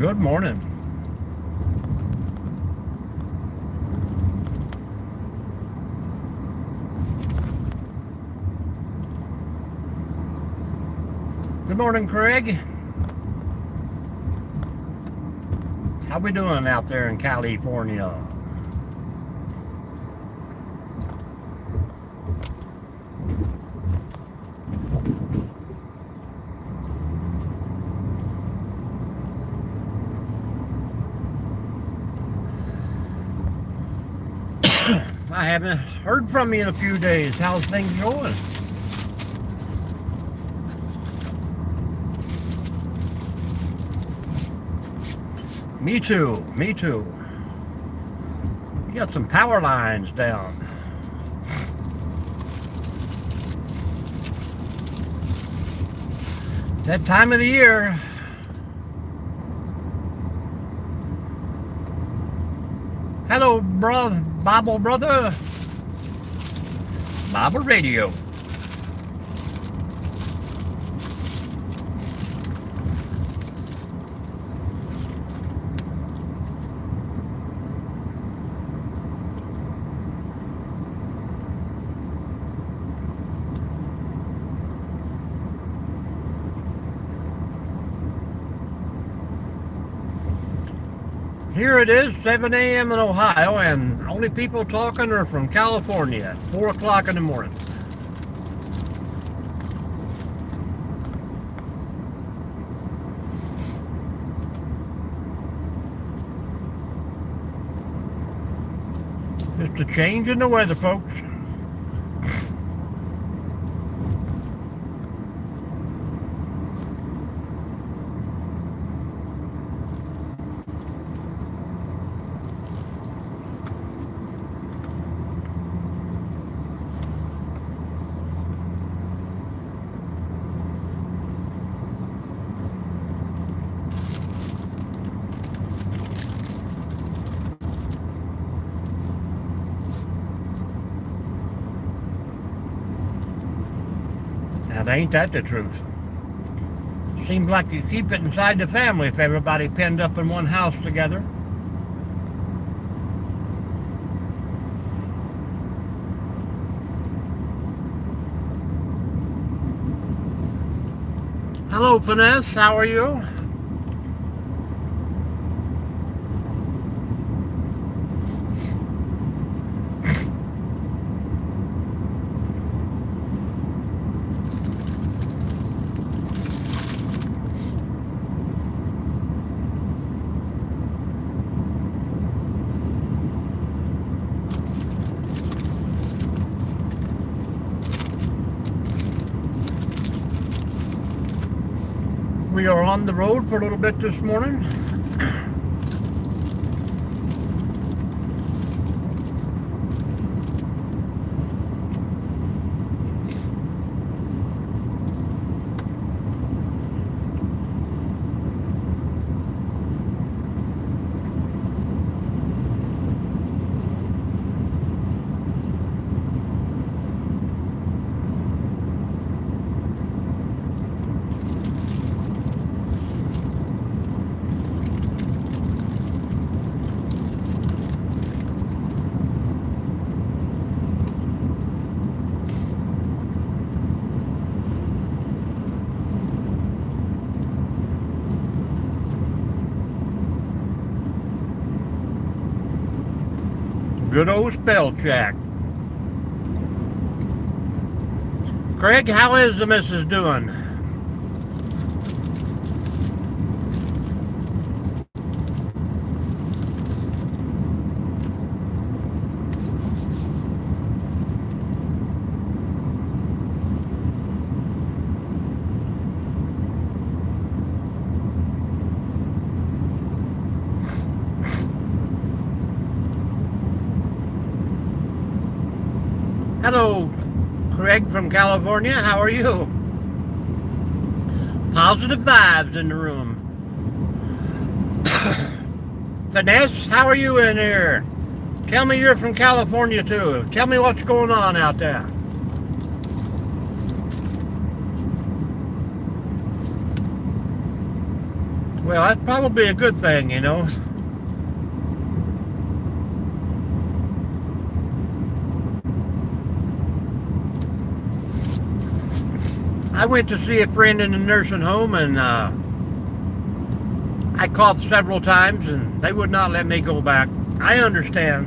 Good morning. Good morning, Craig. How we doing out there in California? I haven't heard from you in a few days. How's things going? Me too. You got some power lines down. It's that time of the year. Hello, Bible brother. Bible radio. Here it is, 7 a.m. in Ohio, and only people talking are from California at 4 o'clock in the morning. Just a change in the weather, folks. Now, ain't that the truth? Seems like you keep it inside the family if everybody penned up in one house together. Hello, Finesse. How are you? We are on the road for a little bit this morning. Good old spell check. Craig, how is the missus doing? Hello, Craig from California. How are you? Positive vibes in the room. Finesse, how are you in here? Tell me you're from California too. Tell me what's going on out there. Well, that's probably a good thing, you know. I went to see a friend in a nursing home, and I coughed several times, and they would not let me go back. I understand.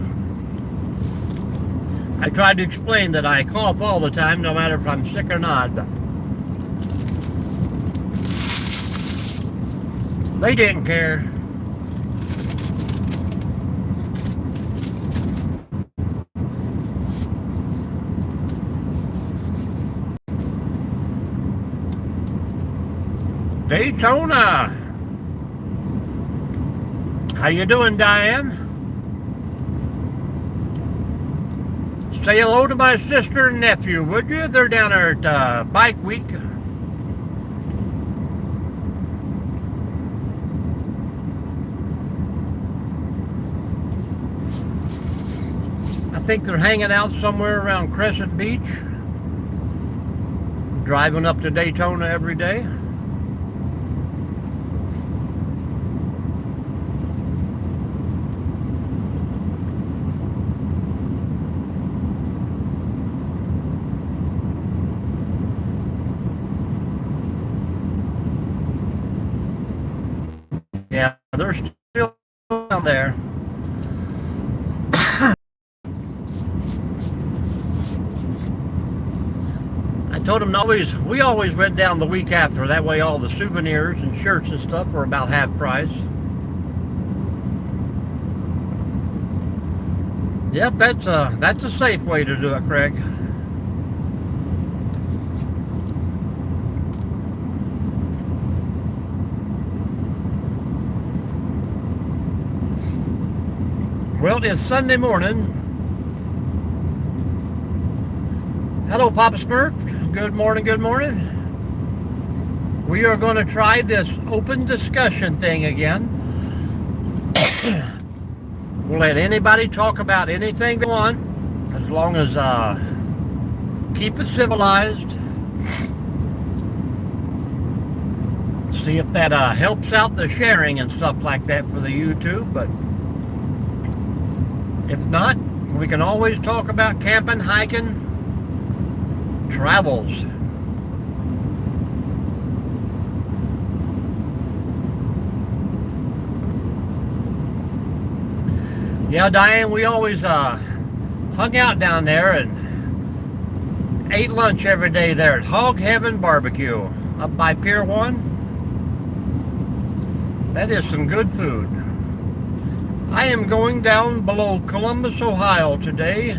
I tried to explain that I cough all the time, no matter if I'm sick or not, but they didn't care. Daytona. How you doing, Diane? Say hello to my sister and nephew, would you? They're down there at Bike Week. I think they're hanging out somewhere around Crescent Beach, driving up to Daytona every day. Yeah, they're still down there. I told them we always went down the week after. That way all the souvenirs and shirts and stuff were about half price. Yep, that's a safe way to do it, Craig. Well, it's Sunday morning. Hello, Papa Smurf. Good morning, good morning. We are going to try this open discussion thing again. We'll let anybody talk about anything they want, as long as keep it civilized. See if that helps out the sharing and stuff like that for the YouTube, but if not, we can always talk about camping, hiking, travels. Yeah, Diane, we always hung out down there and ate lunch every day there at Hog Heaven Barbecue up by Pier 1. That is some good food. I am going down below Columbus, Ohio today.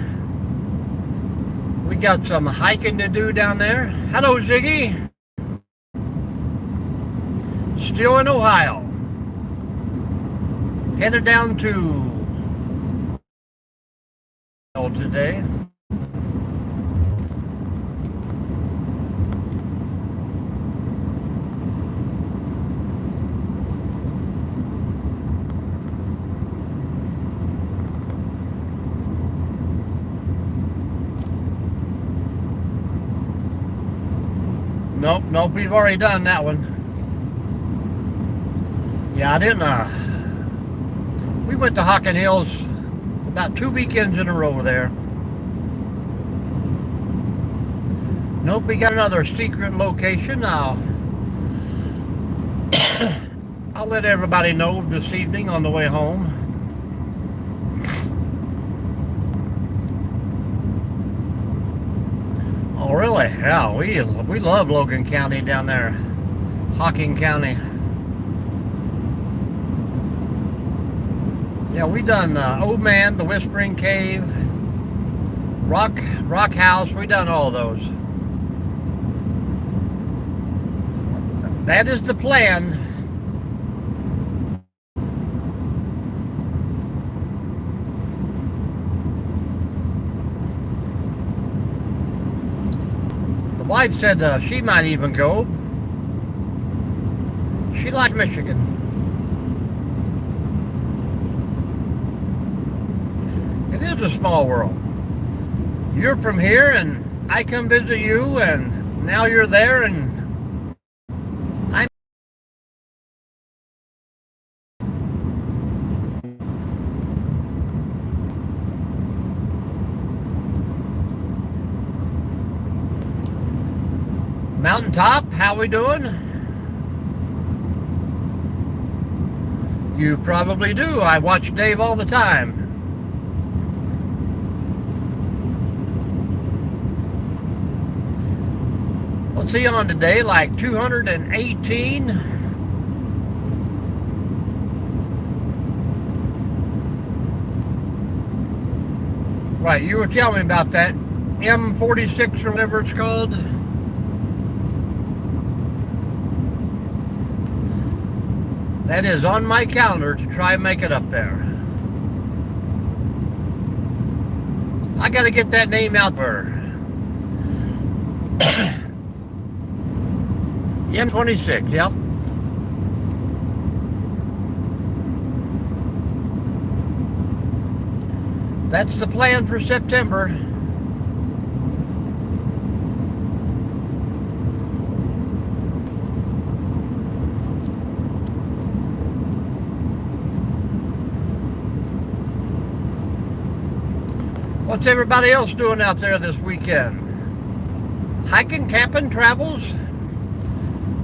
We got some hiking to do down there. Hello, Ziggy. Still in Ohio. Headed down to today. Nope, we've already done that one. Yeah, I didn't, we went to Hocking Hills about 2 weekends in a row there. Nope, we got another secret location. I'll let everybody know this evening on the way home. Oh, really? Yeah, we love Logan County down there. Hocking County. Yeah, we done Old Man, the Whispering Cave, Rock House. We done all those. That is the plan. The wife said she might even go. She likes Michigan. It is a small world. You're from here, and I come visit you, and now you're there, and Mountaintop, how we doing? You probably do. I watch Dave all the time. What's he on today? Like 218? Right, you were telling me about that M46 or whatever it's called. That is on my calendar to try and make it up there. I gotta get that name out there. M26, yep. That's the plan for September. What's everybody else doing out there this weekend? Hiking, camping, travels?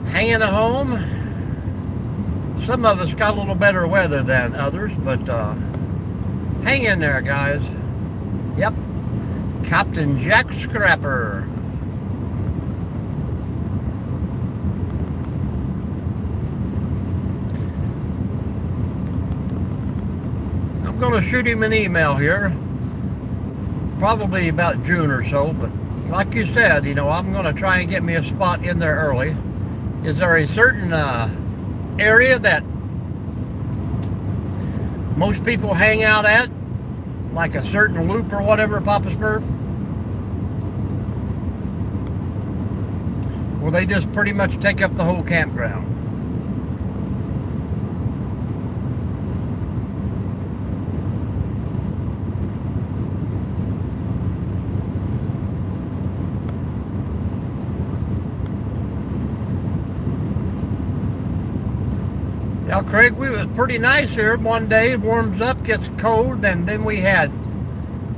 Hanging at home? Some of us got a little better weather than others, but hang in there, guys. Yep. Captain Jack Scrapper. I'm going to shoot him an email here. Probably about June or so, but like you said, you know, I'm going to try and get me a spot in there early. Is there a certain area that most people hang out at? Like a certain loop or whatever, Papa Smurf? Well, they just pretty much take up the whole campground. Now, Craig, we was pretty nice here. One day, warms up, gets cold, and then we had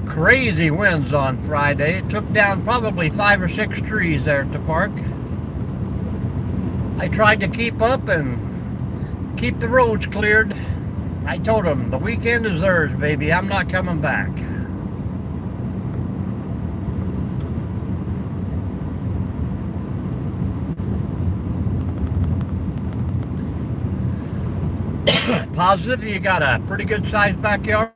crazy winds on Friday. It took down probably 5 or 6 trees there at the park. I tried to keep up and keep the roads cleared. I told them, the weekend is theirs, baby. I'm not coming back. Positive you got a pretty good sized backyard?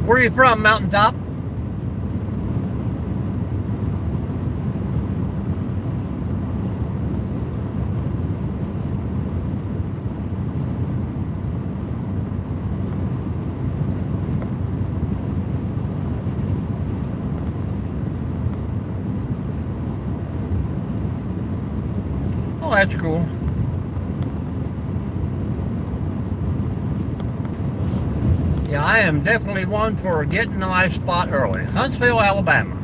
Where are you from, Mountaintop? Oh, that's cool. Yeah, I am definitely one for getting to my spot early. Huntsville, Alabama.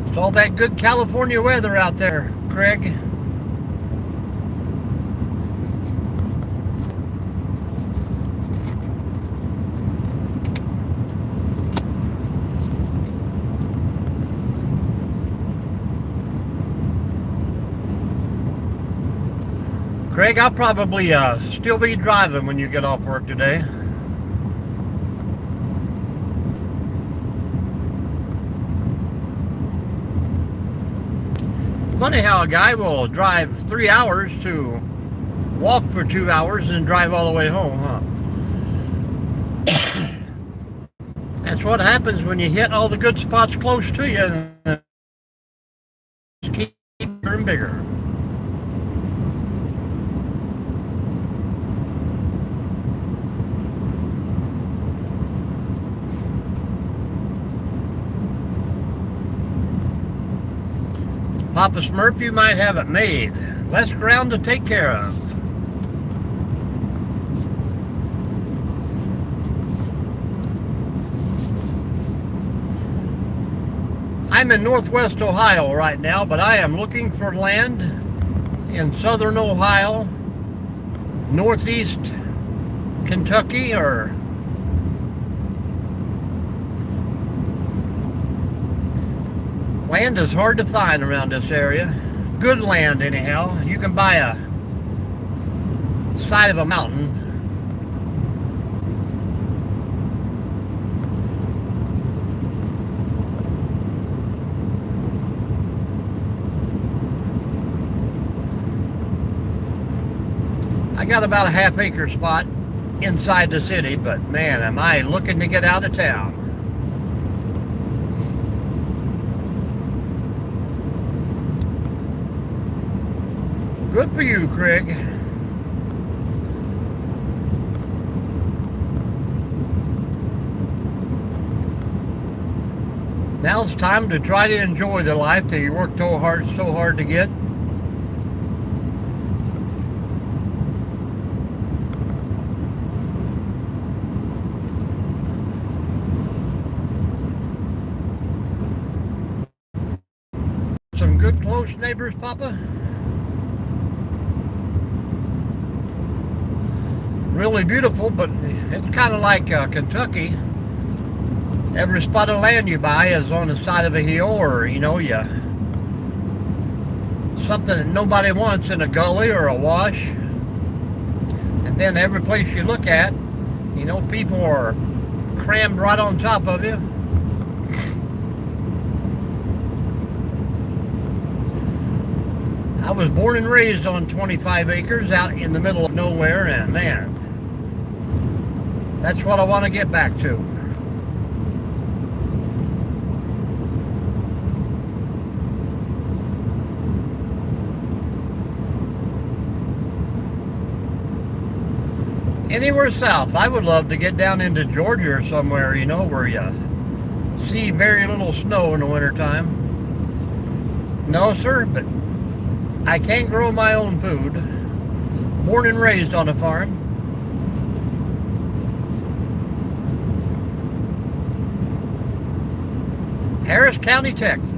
It's all that good California weather out there, Craig. Craig, I'll probably still be driving when you get off work today. Funny how a guy will drive 3 hours to walk for 2 hours and drive all the way home, huh? That's what happens when you hit all the good spots close to you and keep bigger and bigger. Papa Smurf, you might have it made. Less ground to take care of. I'm in northwest Ohio right now, but I am looking for land in southern Ohio, northeast Kentucky, or land is hard to find around this area. Good land anyhow. You can buy a side of a mountain. I got about a half-acre spot inside the city, but man, am I looking to get out of town. Good for you, Craig. Now it's time to try to enjoy the life that you worked so hard to get. Some good close neighbors, Papa. Really beautiful, but it's kind of like Kentucky. Every spot of land you buy is on the side of a hill, or something that nobody wants in a gully or a wash. And then every place you look at, people are crammed right on top of you. I was born and raised on 25 acres out in the middle of nowhere, and man, that's what I want to get back to. Anywhere south. I would love to get down into Georgia or somewhere, where you see very little snow in the wintertime. No, sir, but I can't grow my own food. Born and raised on a farm. Harris County, Texas.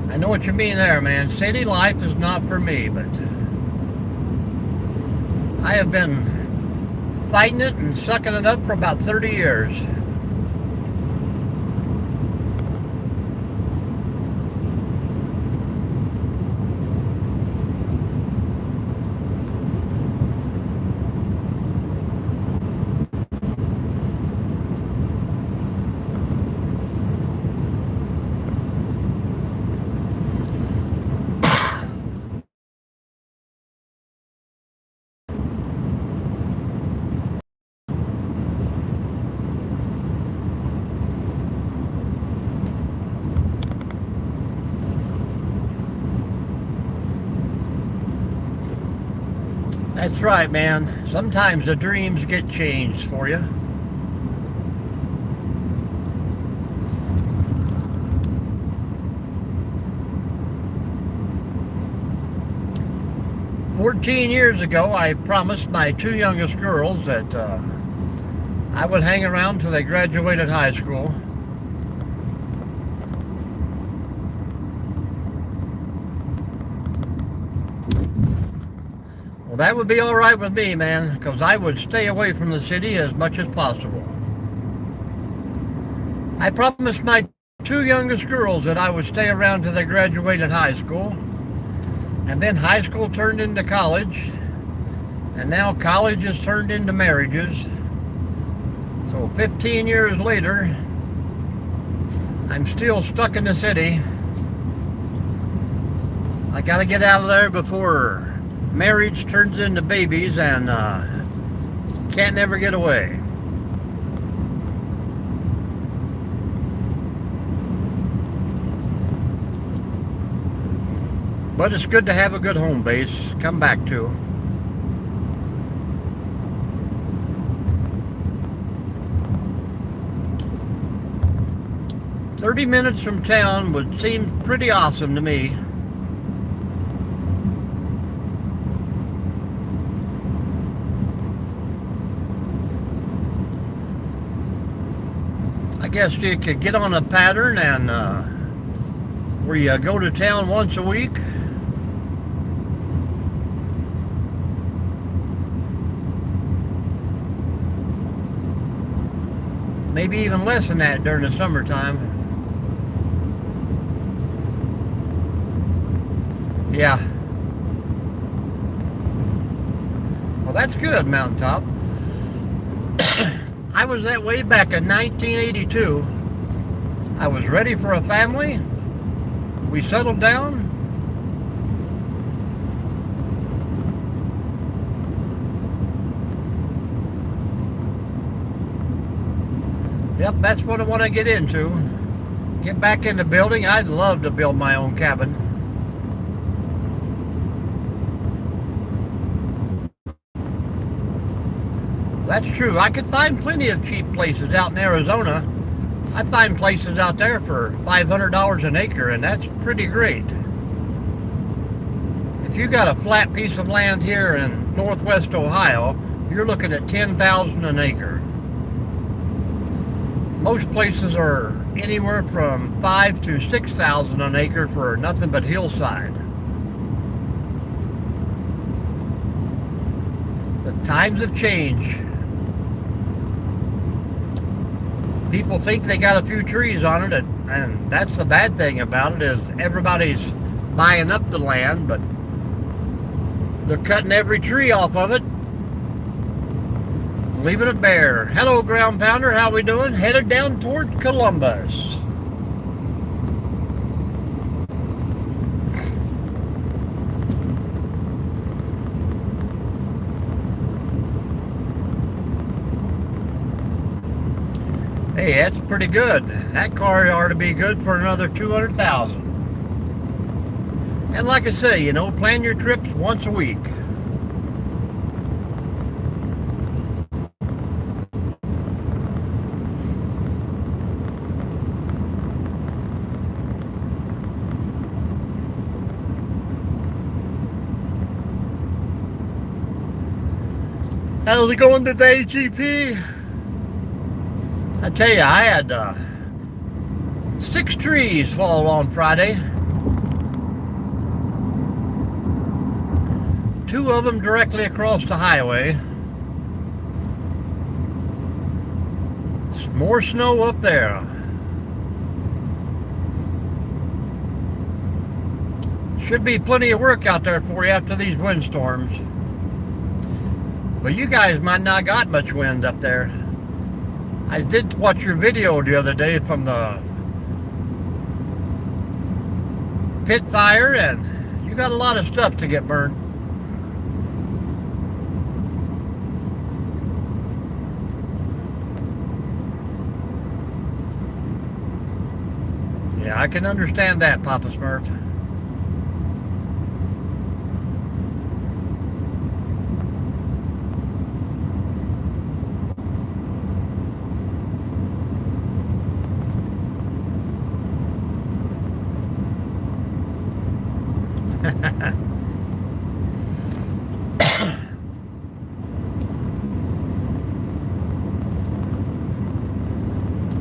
I know what you mean there, man. City life is not for me, but I have been fighting it and sucking it up for about 30 years. That's right, man. Sometimes the dreams get changed for you. "14 years ago, I promised my two youngest girls that I would hang around till they graduated high school. Well, that would be all right with me, man, because I would stay away from the city as much as possible. I promised my two youngest girls that I would stay around till they graduated high school. And then high school turned into college. And now college has turned into marriages. So 15 years later, I'm still stuck in the city. I gotta get out of there before marriage turns into babies and can't never get away. But it's good to have a good home base, come back to. "30 minutes from town would seem pretty awesome to me. guess you could get on a pattern and where you go to town once a week. Maybe even less than that during the summertime. Yeah. Well, that's good, Mountaintop. I was that way back in 1982. I was ready for a family. We settled down. Yep, that's what I want to get into. Get back into building. I'd love to build my own cabin. That's true. I could find plenty of cheap places out in Arizona. I find places out there for $500 an acre, and that's pretty great. If you got a flat piece of land here in northwest Ohio, you're looking at $10,000 an acre. Most places are anywhere from $5,000 to $6,000 an acre for nothing but hillside. The times have changed. People think they got a few trees on it, and that's the bad thing about it, is everybody's buying up the land, but they're cutting every tree off of it, leaving it bare. Hello, Ground Pounder, how we doing? Headed down toward Columbus. Hey, that's pretty good. That car ought to be good for another $200,000. And like I say, you know, plan your trips once a week. How's it going today, GP? I tell you, I had 6 trees fall on Friday. 2 of them directly across the highway. More snow up there. Should be plenty of work out there for you after these windstorms. But you guys might not got much wind up there. I did watch your video the other day from the pit fire, and you got a lot of stuff to get burned. Yeah, I can understand that, Papa Smurf.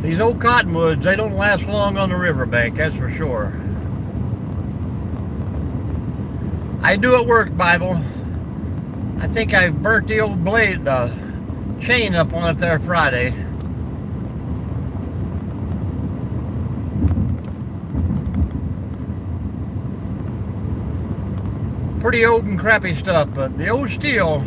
These old cottonwoods, they don't last long on the riverbank, that's for sure. I do at work, Bible. I think I burnt the old blade, the chain up on it there Friday. Pretty old and crappy stuff, but the old steel.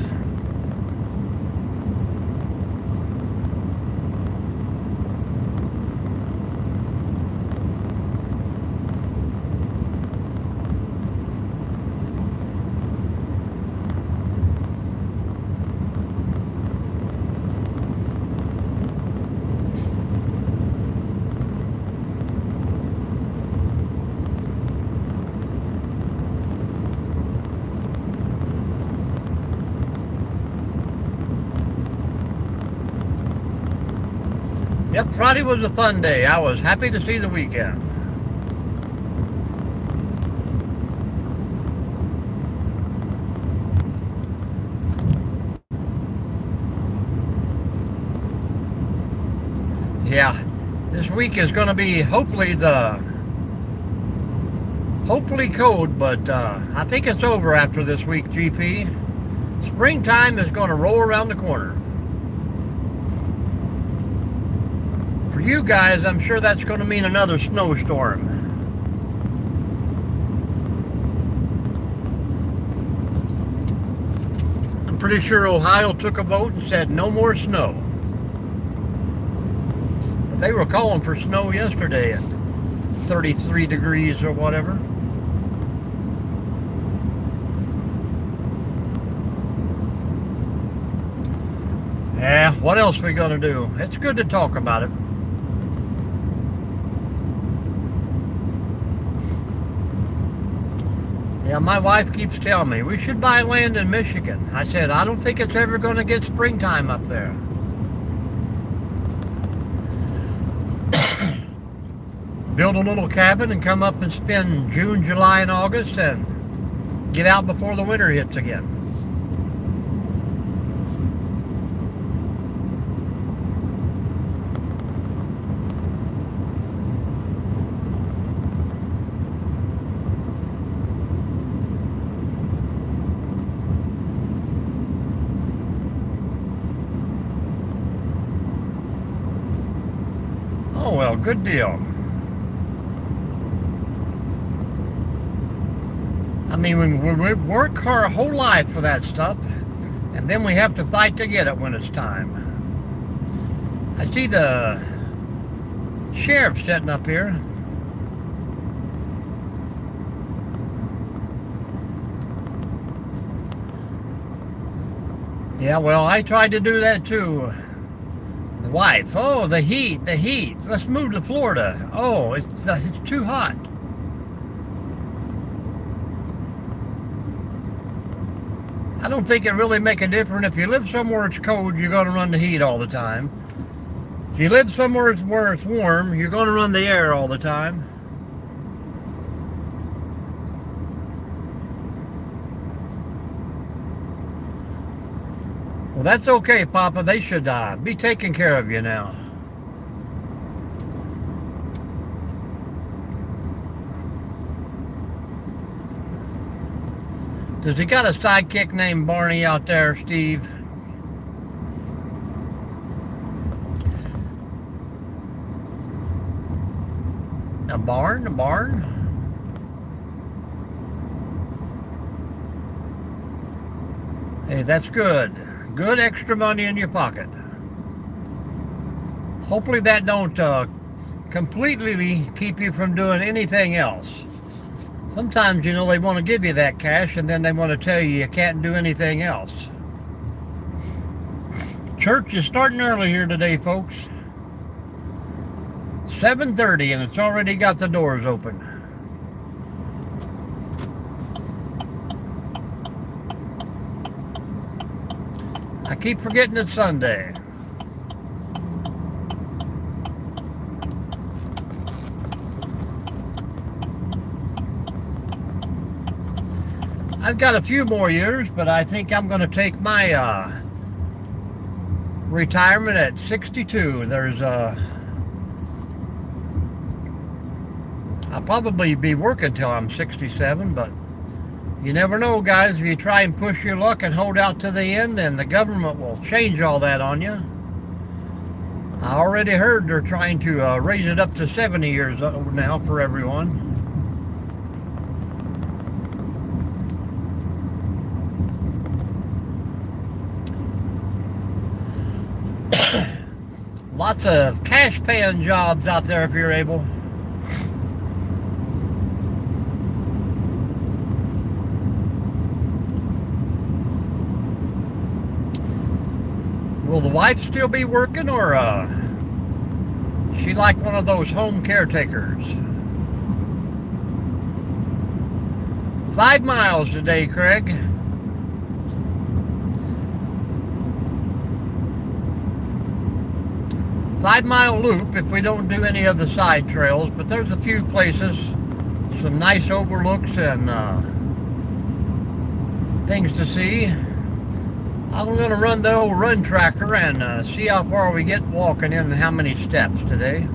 Yep, Friday was a fun day. I was happy to see the weekend. Yeah, This week is going to be hopefully cold, but I think it's over after this week, GP. Springtime is going to roll around the corner. For you guys, I'm sure that's going to mean another snowstorm. I'm pretty sure Ohio took a vote and said no more snow. But they were calling for snow yesterday at 33 degrees or whatever. Yeah, what else are we going to do? It's good to talk about it. Yeah, my wife keeps telling me we should buy land in Michigan. I said, I don't think it's ever going to get springtime up there. Build a little cabin and come up and spend June, July, and August and get out before the winter hits again. Oh, well, good deal. I mean, we work our whole life for that stuff, and then we have to fight to get it when it's time. I see the sheriff sitting up here. Yeah, well, I tried to do that too. The wife, oh, the heat. Let's move to Florida. Oh, it's too hot. I don't think it really make a difference. If you live somewhere it's cold, you're going to run the heat all the time. If you live somewhere where it's warm, you're going to run the air all the time. Well, that's okay, Papa. They should be taking care of you now. Does he got a sidekick named Barney out there, Steve? A barn? A barn? Hey, that's good. Good extra money in your pocket. Hopefully that don't completely keep you from doing anything else. Sometimes, you know, they want to give you that cash and then they want to tell you you can't do anything else. Church is starting early here today, folks. 7:30 and it's already got the doors open. I keep forgetting it's Sunday. I've got a few more years, but I think I'm going to take my retirement at 62. I'll probably be working till I'm 67, but you never know, guys. If you try and push your luck and hold out to the end, then the government will change all that on you. I already heard they're trying to raise it up to 70 years old now for everyone. Lots of cash paying jobs out there if you're able. Will the wife still be working, or she like one of those home caretakers? 5 miles today, Craig. Five-mile loop if we don't do any of the side trails, but there's a few places, some nice overlooks and things to see. I'm going to run the old run tracker and see how far we get walking in and how many steps today.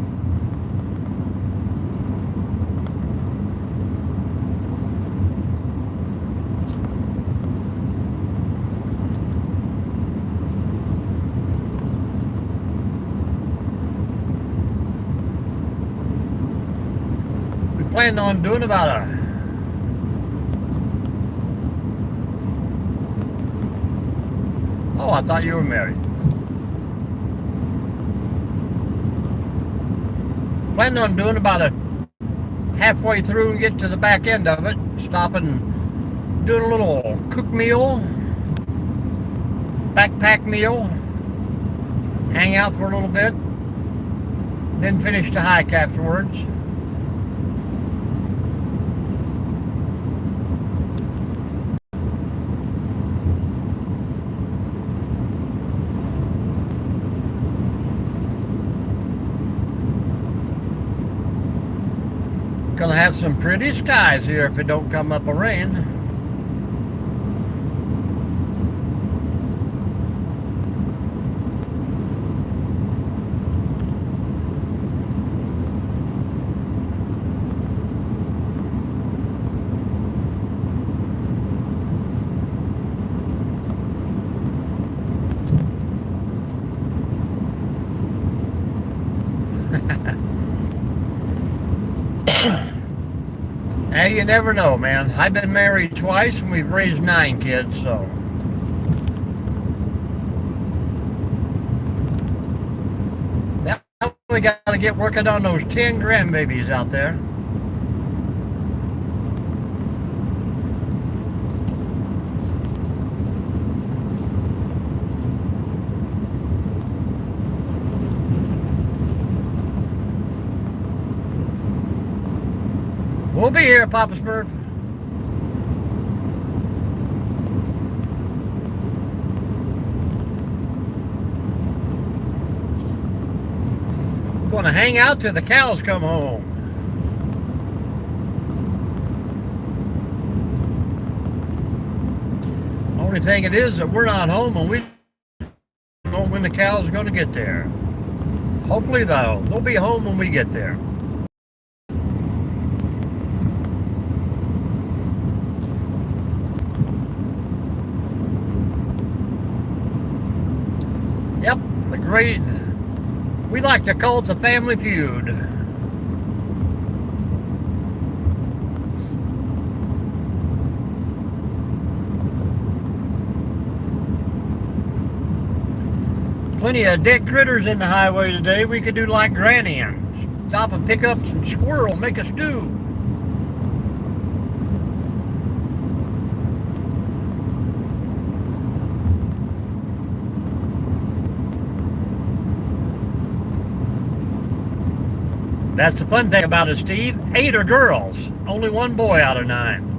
Planning on doing about a Oh, I thought you were married. Planning on doing about a halfway through and get to the back end of it, stopping, doing a little cook meal, backpack meal, hang out for a little bit, then finish the hike afterwards. Gonna have some pretty skies here if it don't come up a rain. Hey, you never know, man. I've been married twice and we've raised 9 kids, so. Now we got to get working on those 10 grandbabies out there. We'll be here, Papa Smurf. We're going to hang out till the cows come home. Only thing it is that we're not home and we don't know when the cows are going to get there. Hopefully, though, they'll be home when we get there. Yep, the great, we like to call it the family feud. Plenty of dead critters in the highway today. We could do like Granny and stop and pick up some squirrel, make a stew. That's the fun thing about it, Steve. 8 are girls. Only 1 boy out of 9.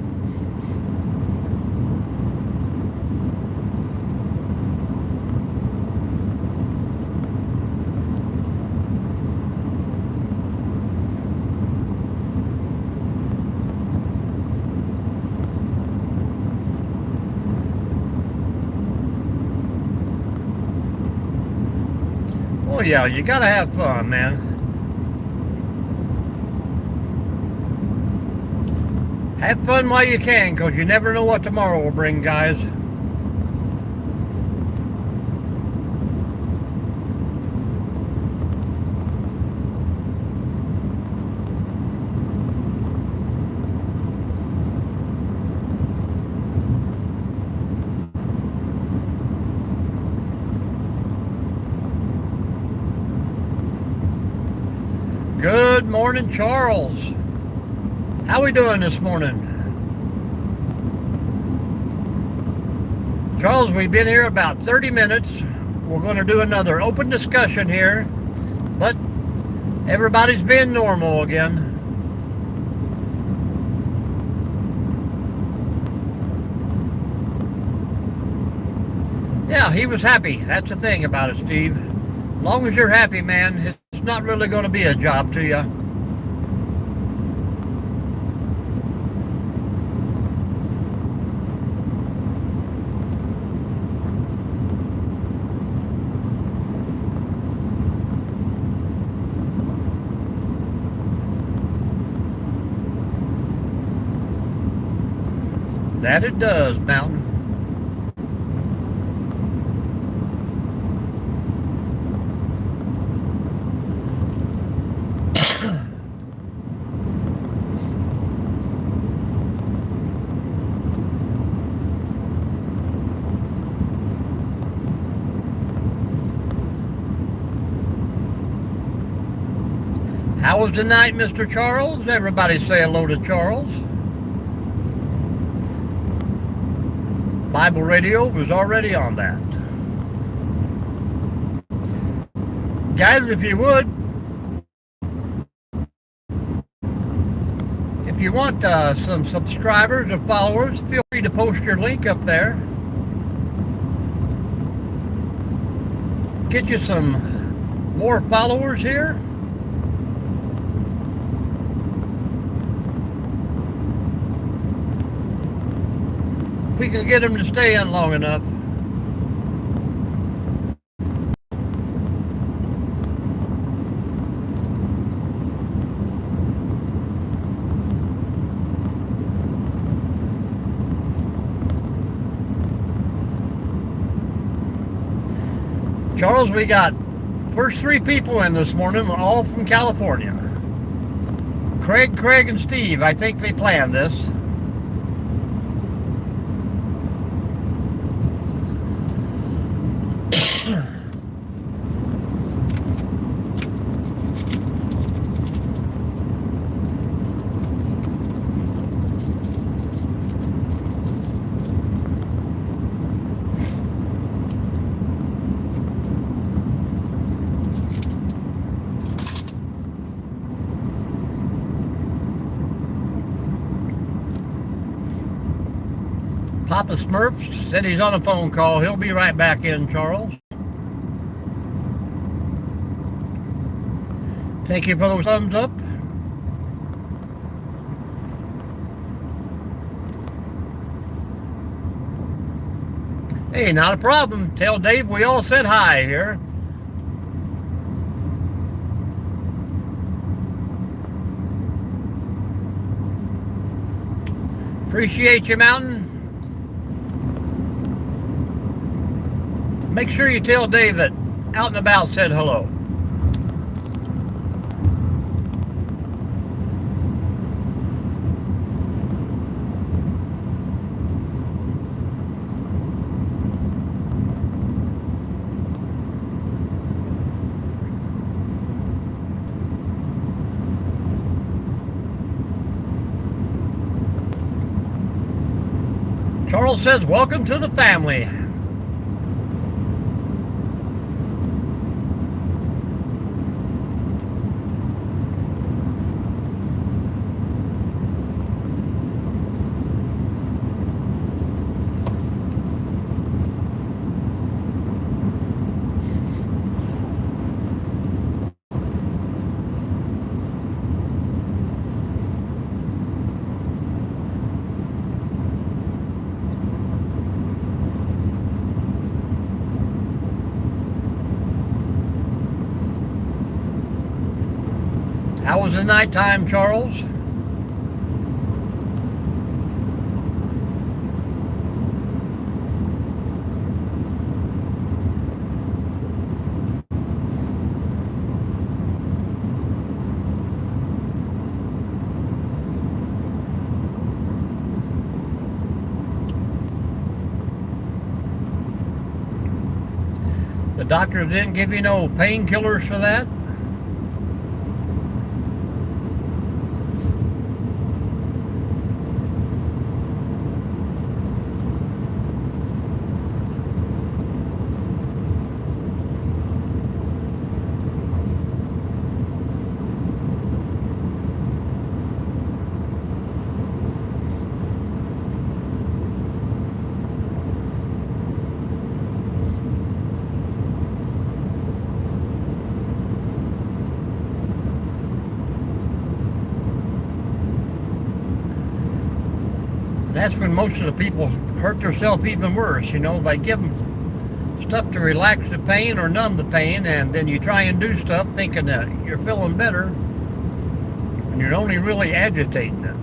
Oh yeah, you gotta have fun, man. Have fun while you can, because you never know what tomorrow will bring, guys. Good morning, Charles. How we doing this morning? Charles, we've been here about 30 minutes. We're going to do another open discussion here, but everybody's been normal again. Yeah, he was happy. That's the thing about it, Steve. As long as you're happy, man, it's not really going to be a job to you. That it does, Mountain. How was the night, Mr. Charles? Everybody say hello to Charles. Bible Radio was already on that. Guys, if you would, if you want some subscribers or followers, feel free to post your link up there. Get you some more followers here. If we can get them to stay in long enough. Charles, we got first 3 people in this morning, all from California. Craig, and Steve, I think they planned this. Papa Smurf said he's on a phone call. He'll be right back in, Charles. Thank you for those thumbs up. Hey, not a problem. Tell Dave we all said hi here. Appreciate you, Mountain. Make sure you tell Dave that Out and About said hello. Charles says, welcome to the family. How was the nighttime, Charles? The doctor didn't give you no painkillers for that? That's when most of the people hurt themselves even worse, you know. They give them stuff to relax the pain or numb the pain, and then you try and do stuff thinking that you're feeling better, and you're only really agitating it.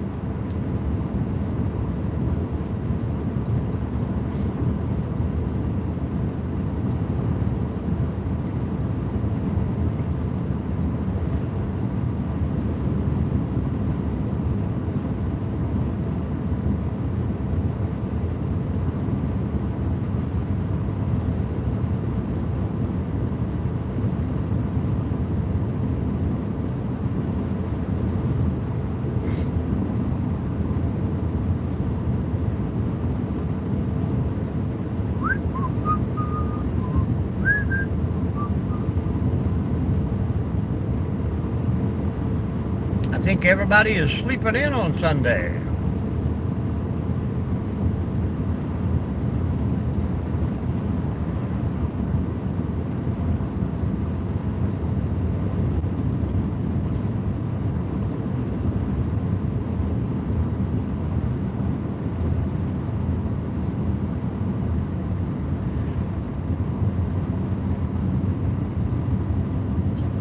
think everybody is sleeping in on Sunday.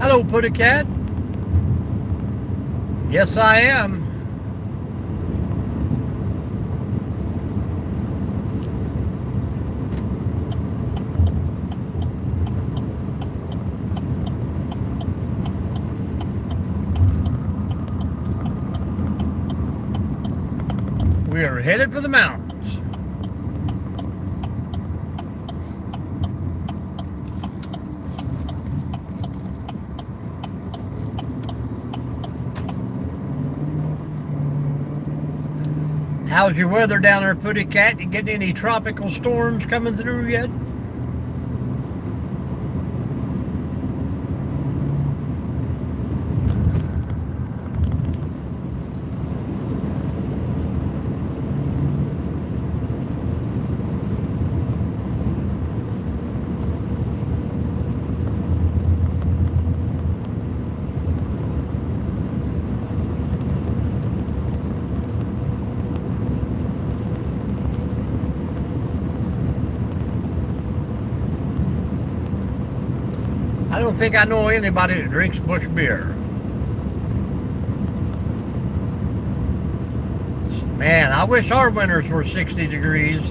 Hello, Putty Cat. Yes, I am. We are headed for the mountains. How's your weather down there, Putty Cat? You getting any tropical storms coming through yet? I don't think I know anybody that drinks bush beer. Man, I wish our winters were 60 degrees.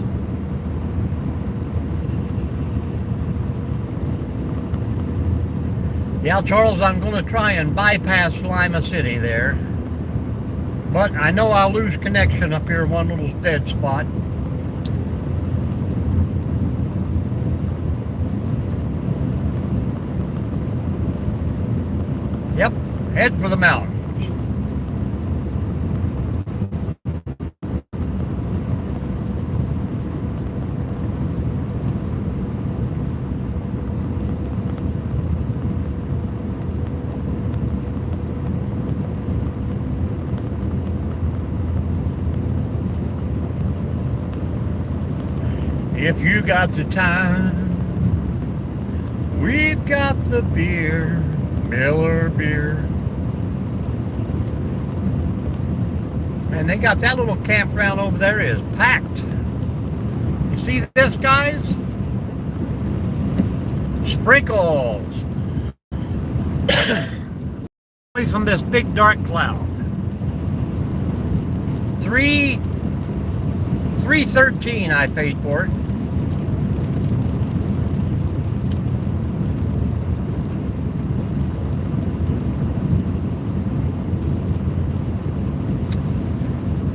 Yeah, Charles, I'm going to try and bypass Lima City there. But I know I'll lose connection up here in one little dead spot. Yep, head for the mountains. If you got the time, we've got the beer, Miller beer. And they got that little campground over there is packed. You see this, guys? Sprinkles. From this big dark cloud. $3.13 I paid for it.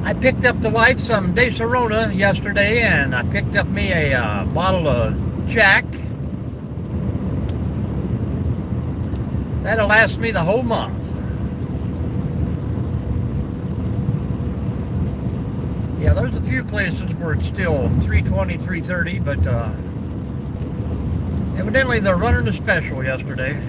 I picked up the wife some De Serona yesterday, and I picked up me a bottle of Jack. That'll last me the whole month. Yeah, there's a few places where it's still $3.20, $3.30, but evidently they're running a special yesterday.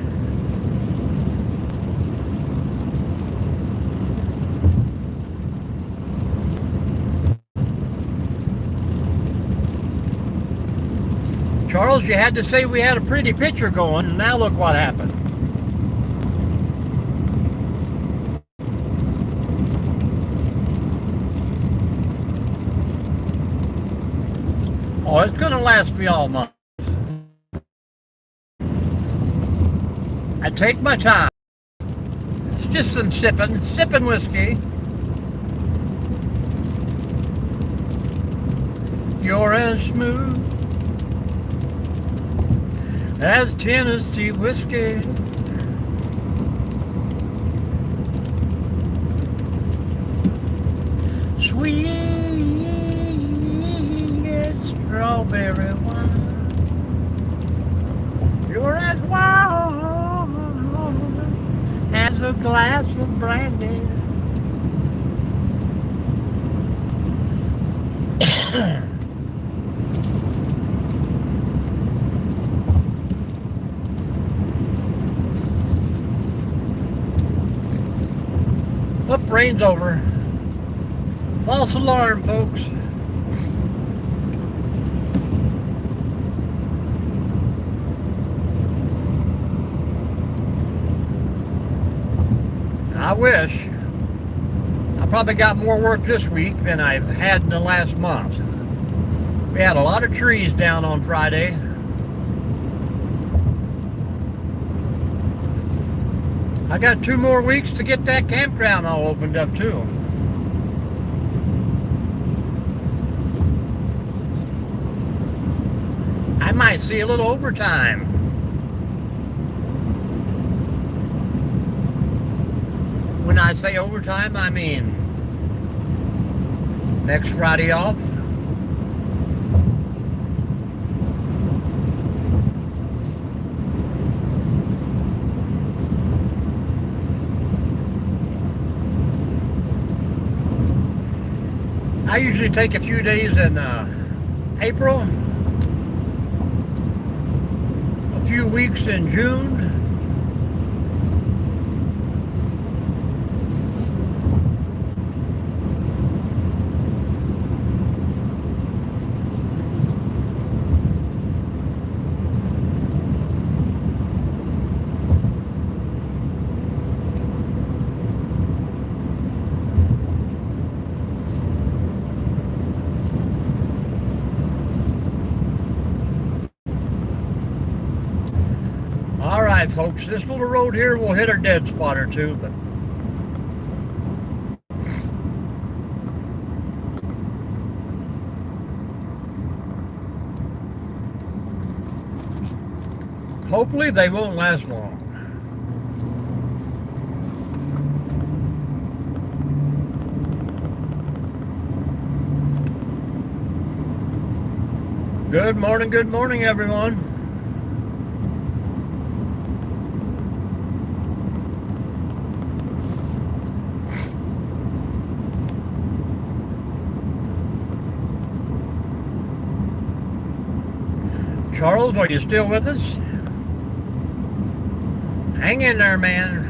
Charles, you had to say we had a pretty picture going, and now look what happened. Oh, it's going to last me all month. I take my time. It's just some sipping whiskey. You're as smooth as Tennessee whiskey. Sweet as strawberry wine. You're as warm as a glass of brandy. Up, rain's over. False alarm, folks. I wish. I probably got more work this week than I've had in the last month. We had a lot of trees down on Friday. I got 2 more weeks to get that campground all opened up too. I might see a little overtime. When I say overtime, I mean next Friday off. I usually take a few days in April, a few weeks in June, All right, folks, this little road here will hit a dead spot or two, but hopefully they won't last long. Good morning, everyone. Charles, are you still with us? Hang in there, man.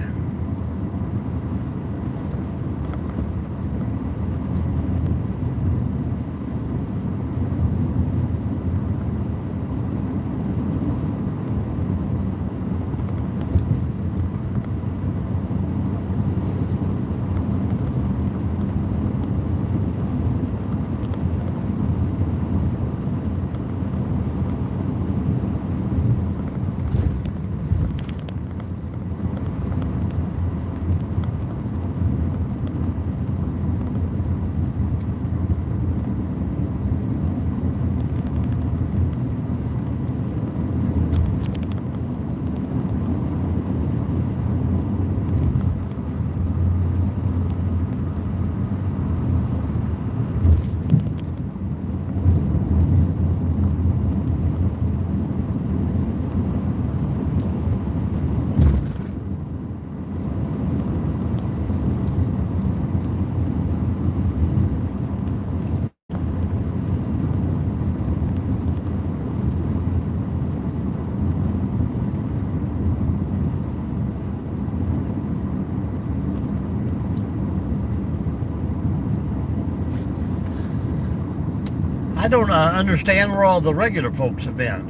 I don't understand where all the regular folks have been.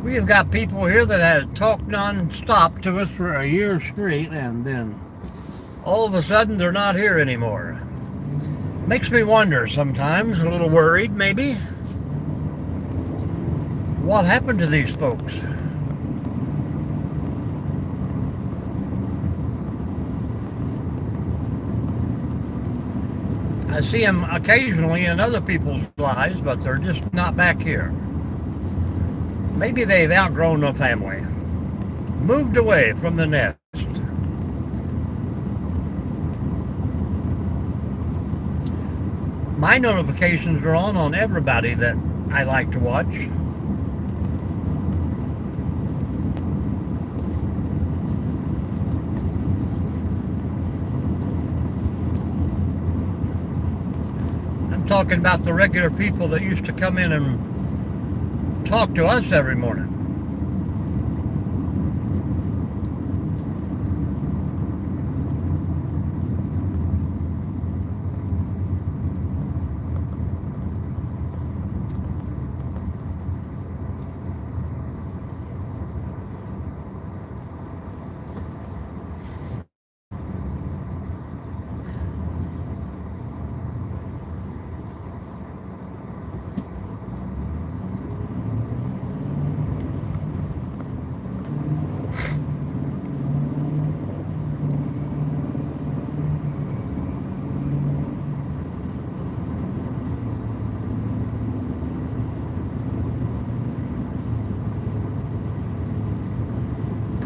We have got people here that have talked non-stop to us for a year straight, and then all of a sudden they're not here anymore. Makes me wonder sometimes, a little worried maybe. What happened to these folks? I see them occasionally in other people's lives, but they're just not back here. Maybe they've outgrown the family, moved away from the nest. My notifications are on everybody that I like to watch. Talking about the regular people that used to come in and talk to us every morning.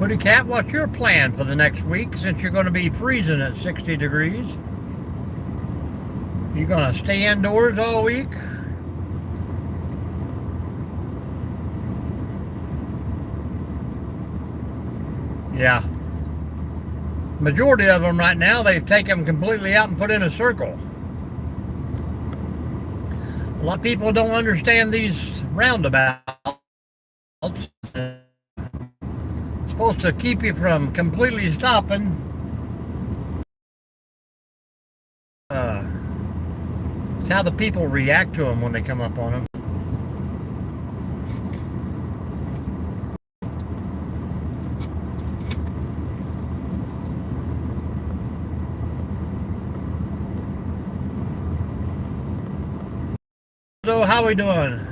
Putty Cat, what's your plan for the next week since you're going to be freezing at 60 degrees? You going to stay indoors all week? Yeah. Majority of them right now, they've taken them completely out and put in a circle. A lot of people don't understand these roundabouts. It's supposed to keep you from completely stopping. It's how the people react to them when they come up on them. So how we doing?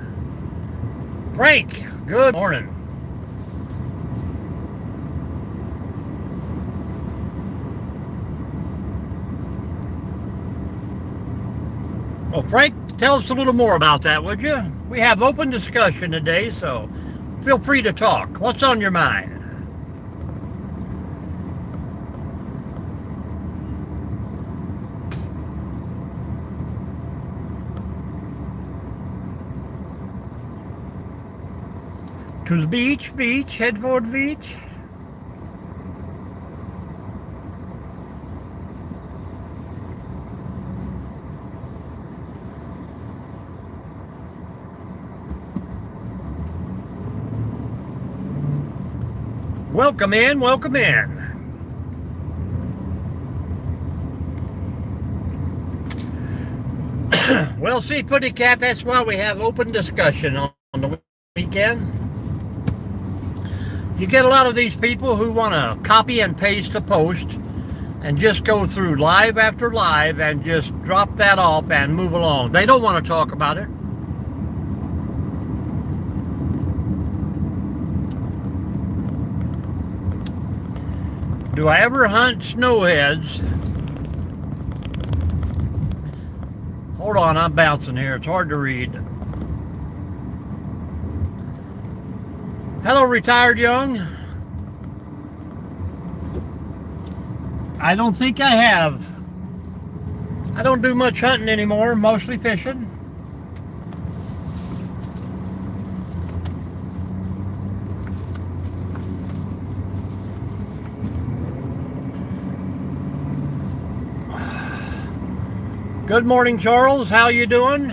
Frank, good morning. Well, Frank, tell us a little more about that, would you? We have open discussion today, so feel free to talk. What's on your mind? To the beach, head for the beach. Welcome in, welcome in. Well, see, Putty Cat, that's why we have open discussion on the weekend. You get a lot of these people who want to copy and paste a post and just go through live after live and just drop that off and move along. They don't want to talk about it. Do I ever hunt snowheads? Hold on, I'm bouncing here. It's hard to read. Hello, retired young. I don't think I have. I don't do much hunting anymore, mostly fishing. Good morning, Charles. How you doing?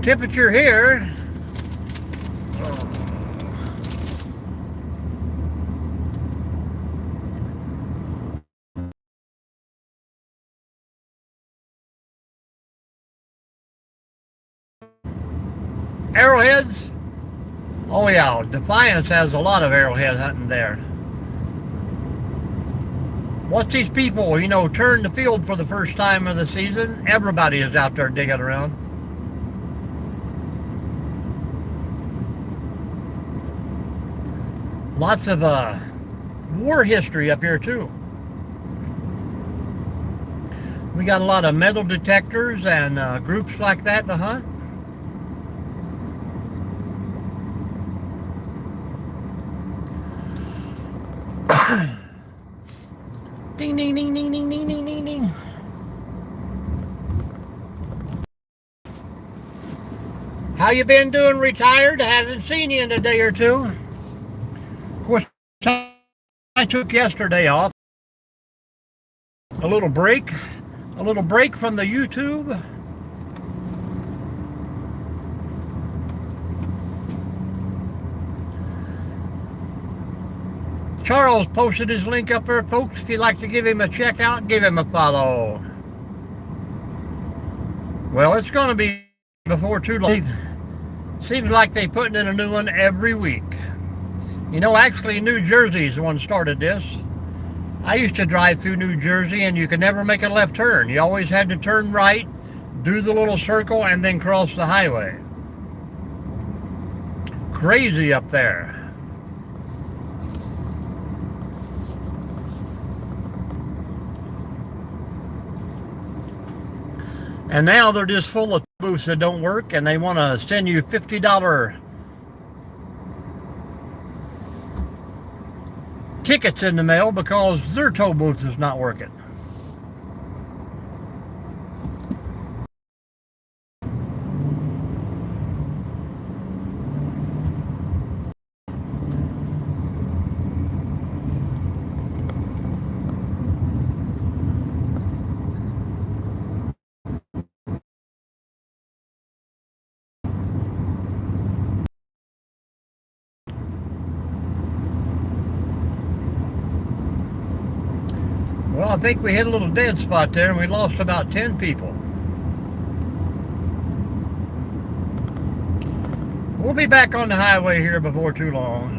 Temperature here. Arrowheads? Oh yeah, Defiance has a lot of arrowhead hunting there. Once these people, turn the field for the first time of the season, everybody is out there digging around. Lots of war history up here too. We got a lot of metal detectors and groups like that to hunt. Ding, ding, ding, ding, ding, ding, ding, ding, ding. How you been doing, retired? Haven't seen you in a day or two. Of course, I took yesterday off. A little break from the YouTube. Charles posted his link up there, folks. If you'd like to give him a check out, give him a follow. Well, it's going to be before too long. Seems like they're putting in a new one every week. Actually, New Jersey's the one started this. I used to drive through New Jersey, and you could never make a left turn. You always had to turn right, do the little circle, and then cross the highway. Crazy up there. And now they're just full of booths that don't work, and they want to send you $50 tickets in the mail because their toll booth is not working. Well, I think we hit a little dead spot there and we lost about 10 people. We'll be back on the highway here before too long.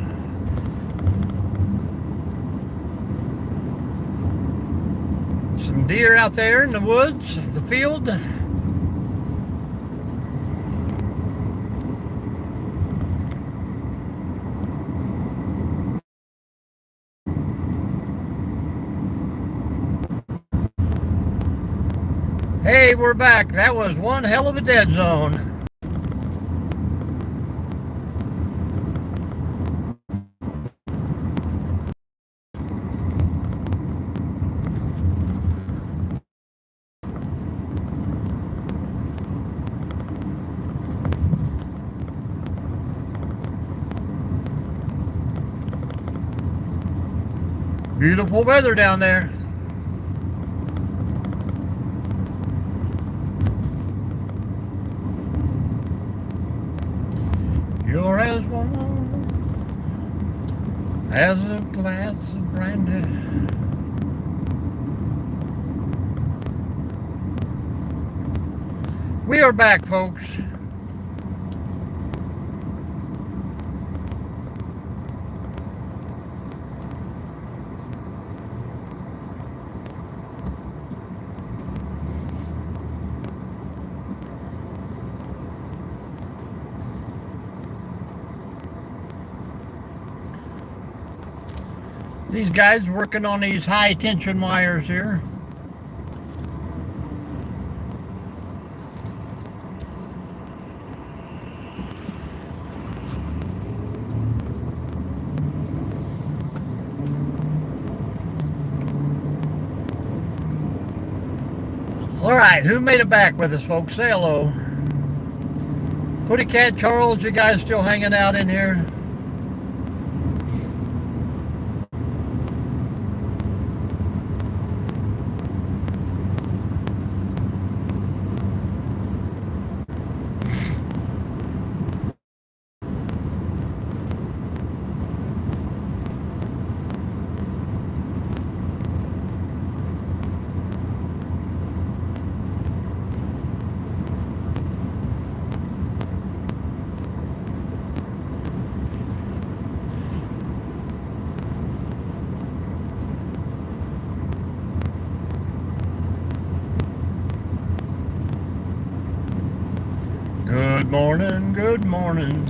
Some deer out there in the woods, the field. Hey, we're back. That was one hell of a dead zone. Beautiful weather down there. You're as warm as a glass of brandy. We are back, folks. These guys working on these high tension wires here. All right, who made it back with us, folks? Say hello. Putty Cat, Charles, you guys still hanging out in here? Good morning, good morning.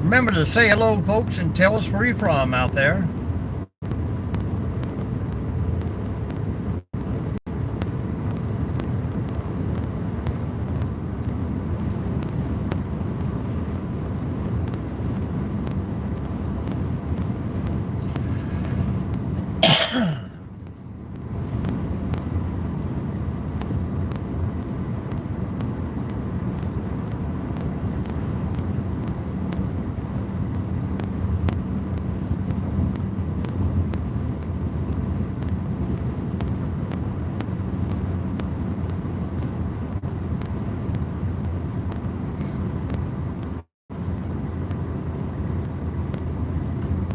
Remember to say hello, folks, and tell us where you're from out there.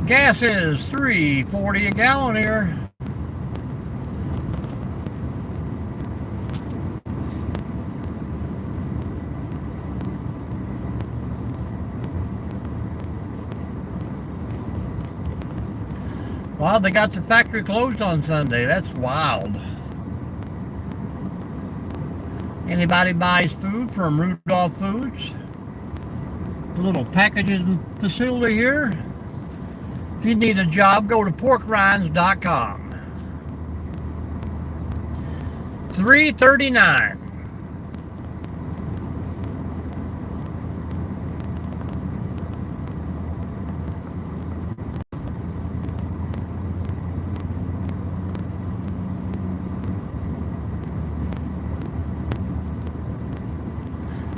Gas is $3.40 a gallon here. Wow, they got the factory closed on Sunday. That's wild. Anybody buys food from Rudolph Foods? The little packaging facility here. If you need a job, go to porkrinds.com. 3:39.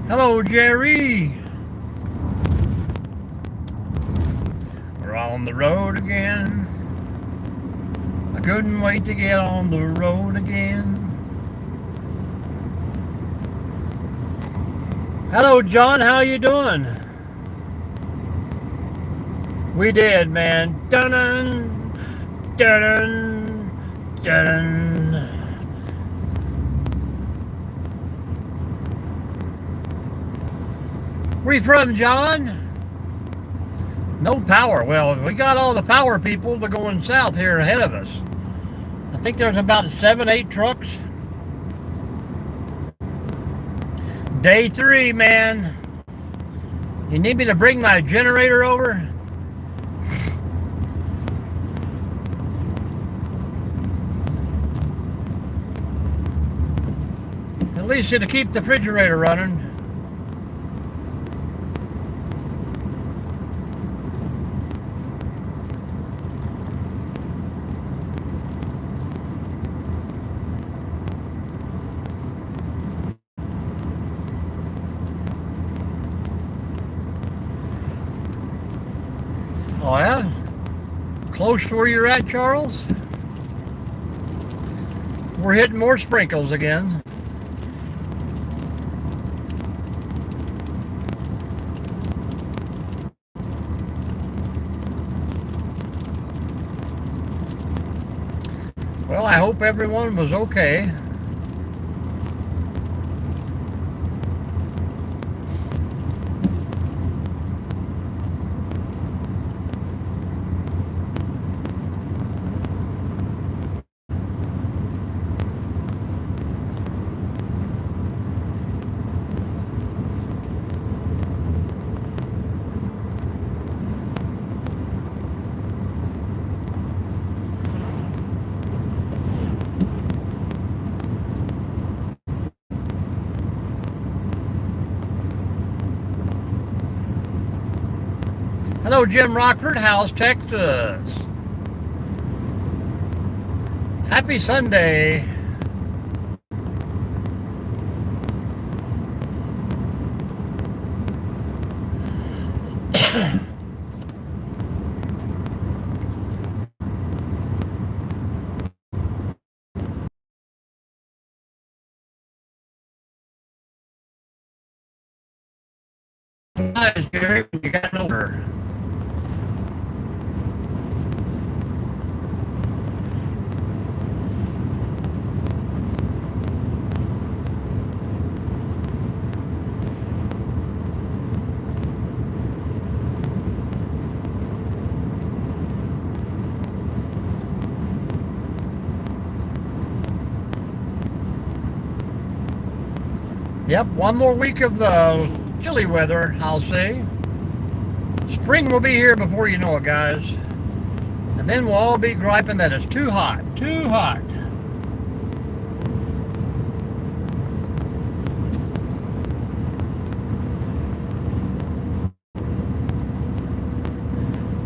Hello, Jerry. We're on the road again. I couldn't wait to get on the road again. Hello, John. How you doing? We did, man. Dun-dun, dun-dun, dun-dun. Where you from, John? No power. Well, we got all the power people that are going south here ahead of us. I think there's about 7, 8 trucks. Day 3, man. You need me to bring my generator over? At least it'll keep the refrigerator running. Oh yeah? Close to where you're at, Charles? We're hitting more sprinkles again. Well, I hope everyone was okay. Hello, Jim Rockford, House, Texas. Happy Sunday. Nice, Jerry, you got over. Yep, one more week of the chilly weather, I'll say. Spring will be here before you know it, guys. And then we'll all be griping that it's too hot, too hot.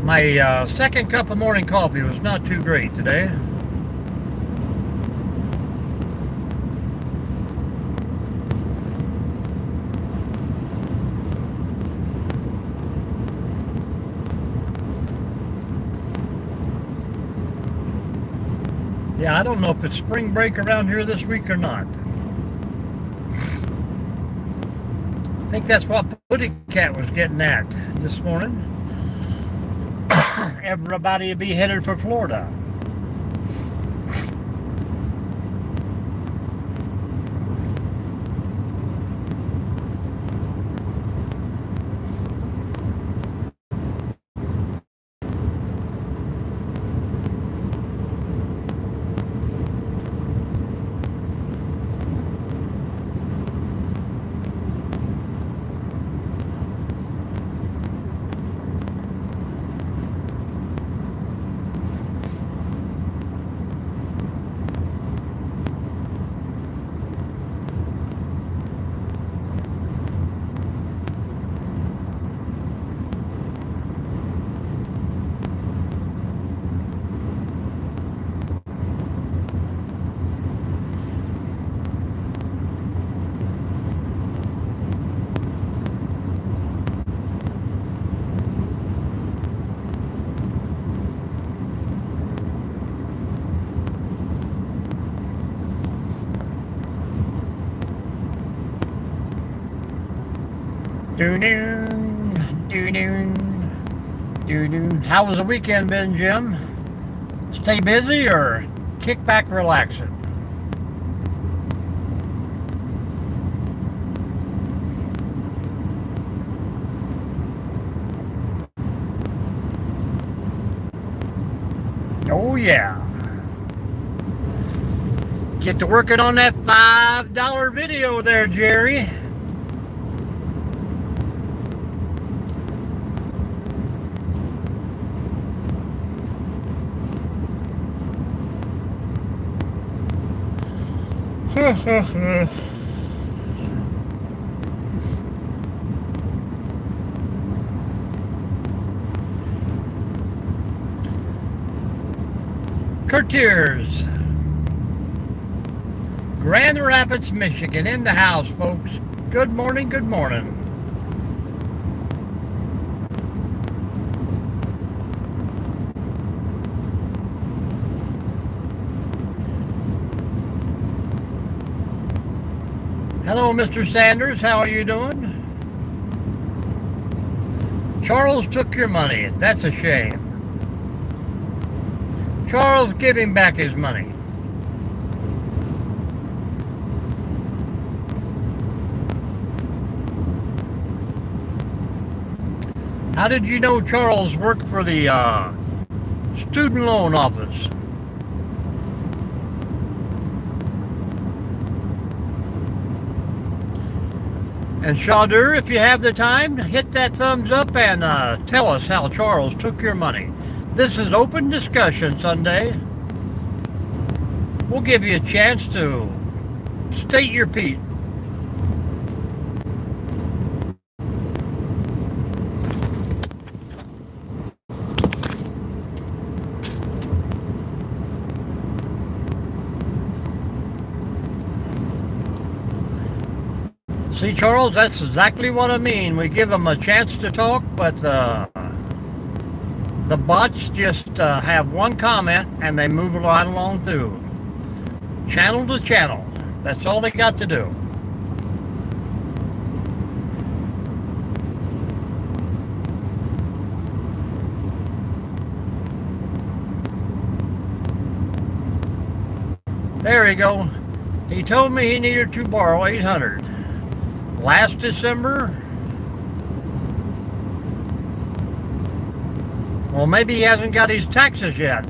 My second cup of morning coffee was not too great today. Yeah, I don't know if it's spring break around here this week or not. I think that's what Putty Cat was getting at this morning. Everybody will be headed for Florida. Doo-doo, doo-doo, doo-doo. How was the weekend been, Jim? Stay busy or kick back relaxing? Oh yeah. Get to working on that $5 video there, Jerry. Courtiers, Grand Rapids, Michigan, in the house, folks. Good morning, good morning. Hello, Mr. Sanders. How are you doing? Charles took your money. That's a shame. Charles, give him back his money. How did you know Charles worked for the student loan office? And Shadur, if you have the time, hit that thumbs up and tell us how Charles took your money. This is open discussion Sunday. We'll give you a chance to state your piece. See, Charles, that's exactly what I mean. We give them a chance to talk, but the bots just have one comment and they move it right along through. Channel to channel. That's all they got to do. There we go. He told me he needed to borrow $800. Last December. Well, maybe he hasn't got his taxes yet.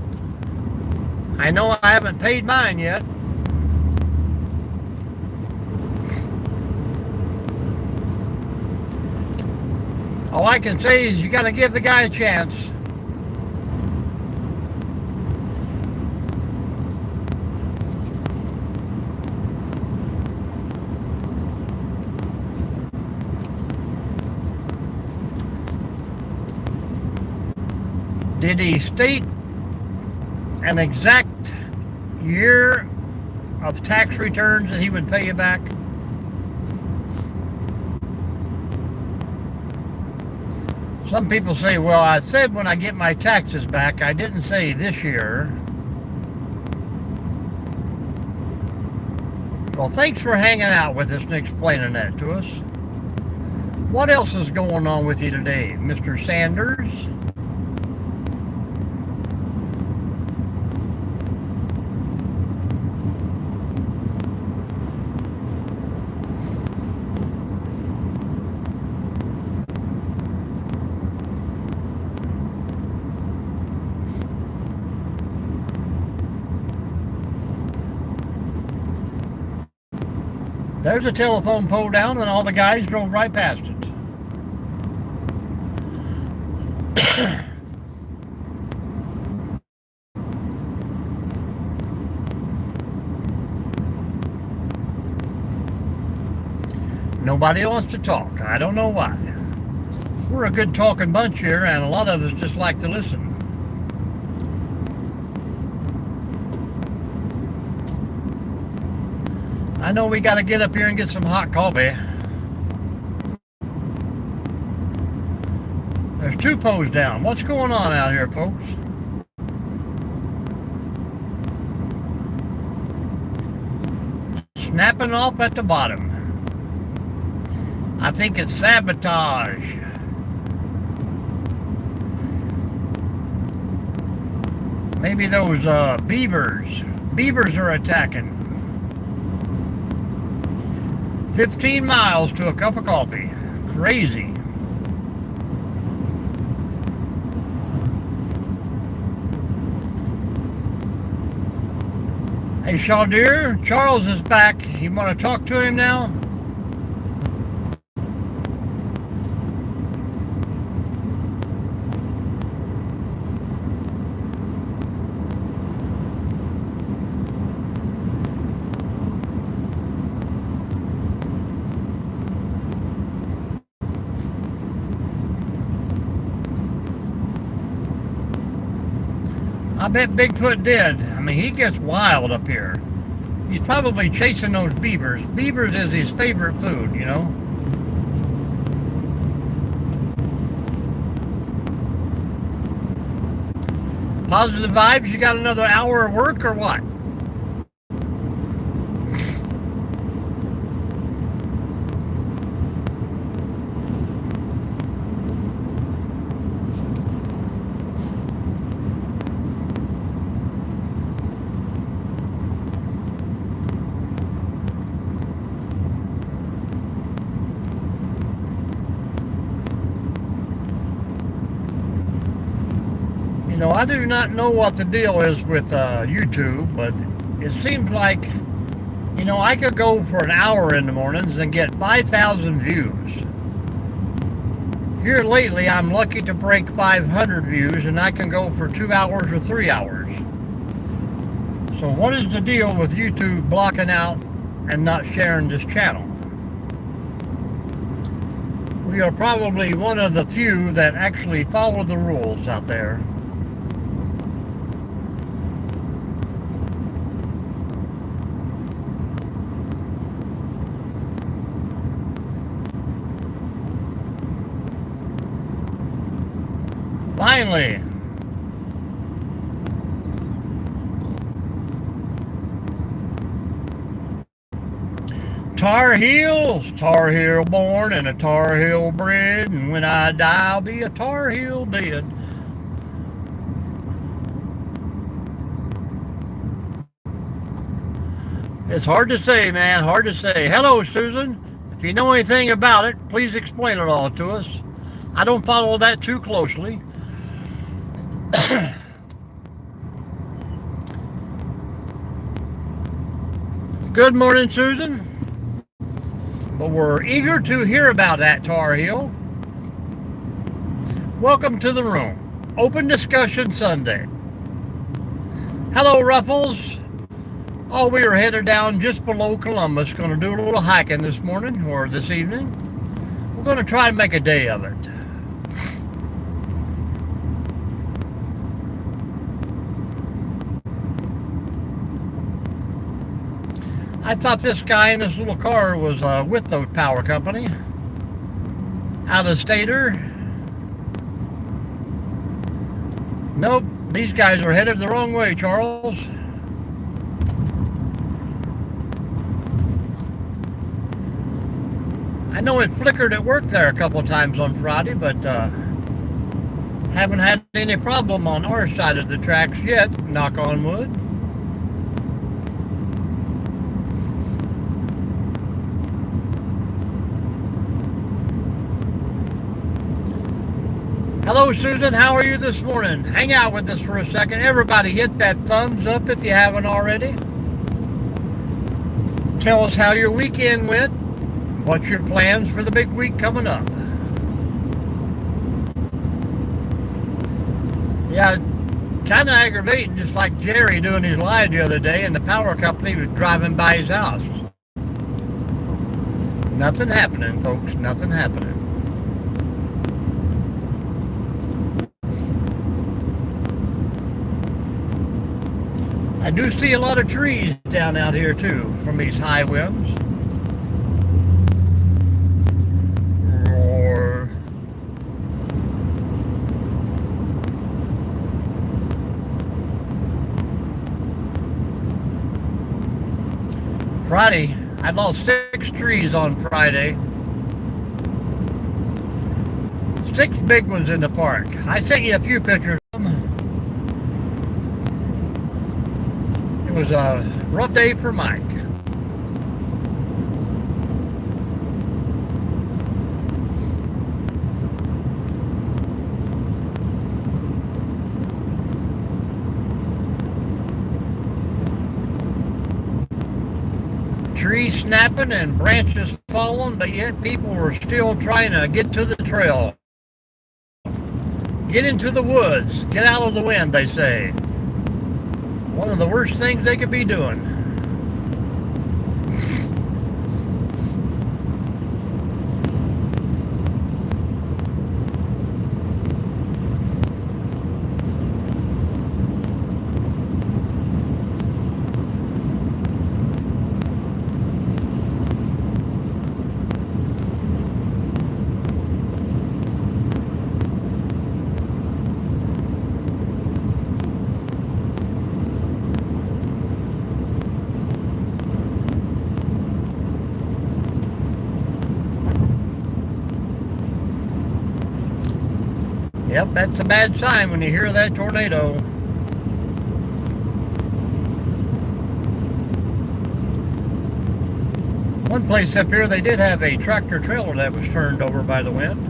I know I haven't paid mine yet. All I can say is you got to give the guy a chance. Did he state an exact year of tax returns that he would pay you back? Some people say, well, I said when I get my taxes back. I didn't say this year. Well, thanks for hanging out with us and explaining that to us. What else is going on with you today, Mr. Sanders? There's a telephone pole down and all the guys drove right past it. Nobody wants to talk. I don't know why. We're a good talking bunch here, and a lot of us just like to listen. I know we got to get up here and get some hot coffee. There's two poles down. What's going on out here, folks? Snapping off at the bottom. I think it's sabotage. Maybe those beavers. Beavers are attacking. 15 miles to a cup of coffee. Crazy. Hey, Shawdeer, Charles is back. You want to talk to him now? I bet Bigfoot did. I mean, he gets wild up here. He's probably chasing those beavers. Beavers is his favorite food, you know. Positive vibes, you got another hour of work or what? You know, I do not know what the deal is with YouTube, but it seems like, you know, I could go for an hour in the mornings and get 5,000 views. Here lately, I'm lucky to break 500 views, and I can go for 2 hours or 3 hours. So what is the deal with YouTube blocking out and not sharing this channel? We are probably one of the few that actually follow the rules out there. Finally. Tar Heel born and a Tar Heel bred, and when I die I'll be a Tar Heel dead. It's hard to say, man, hard to say. Hello, Susan. If you know anything about it, please explain it all to us. I don't follow that too closely. Good morning, Susan. But we're eager to hear about that Tar Heel. Welcome to the room. Open discussion Sunday. Hello, Ruffles. Oh, we are headed down just below Columbus. Going to do a little hiking this morning or this evening. We're going to try and make a day of it. I thought this guy in this little car was with the power company. Out-of-stater. Nope, these guys are headed the wrong way, Charles. I know it flickered at work there a couple times on Friday, but haven't had any problem on our side of the tracks yet, knock on wood. Hello, Susan. How are you this morning? Hang out with us for a second. Everybody hit that thumbs up if you haven't already. Tell us how your weekend went. What's your plans for the big week coming up? Yeah, it's kind of aggravating, just like Jerry doing his live the other day, and the power company was driving by his house. Nothing happening, folks. Nothing happening. I do see a lot of trees down out here too from these high winds. Roar. Friday, I lost 6 trees on Friday. 6 big ones in the park. I sent you a few pictures of them. It was a rough day for Mike. Trees snapping and branches falling, but yet people were still trying to get to the trail. Get into the woods. Get out of the wind, they say. One of the worst things they could be doing. Yep, that's a bad sign when you hear that tornado. One place up here, they did have a tractor trailer that was turned over by the wind.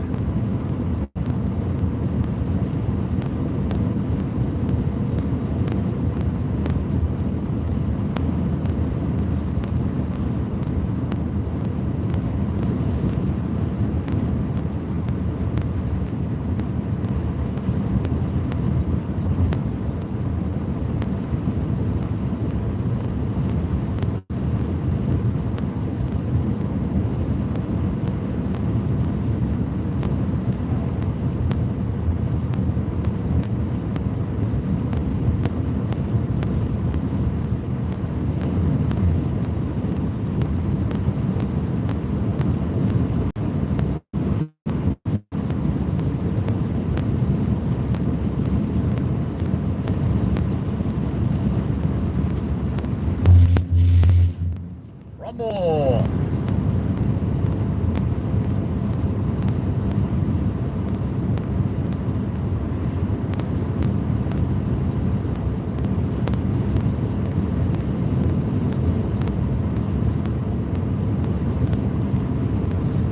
Rumble.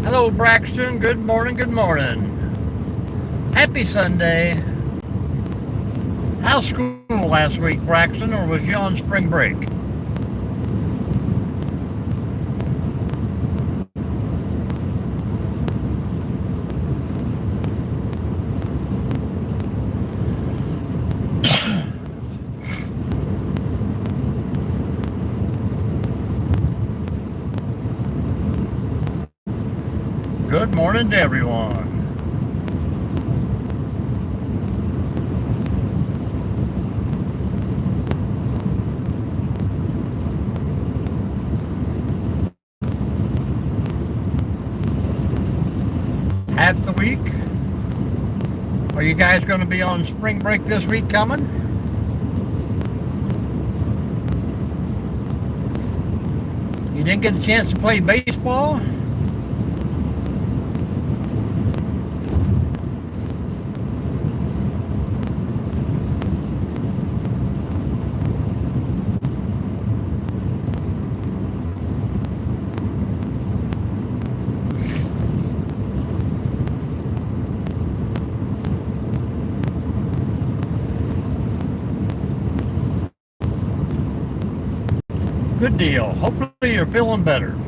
Hello, Braxton. Good morning, good morning. Happy Sunday. How's school last week, Braxton, or was you on spring break? Good morning to everyone. Half the week? Are you guys going to be on spring break this week coming? You didn't get a chance to play baseball? Good deal. Hopefully you're feeling better.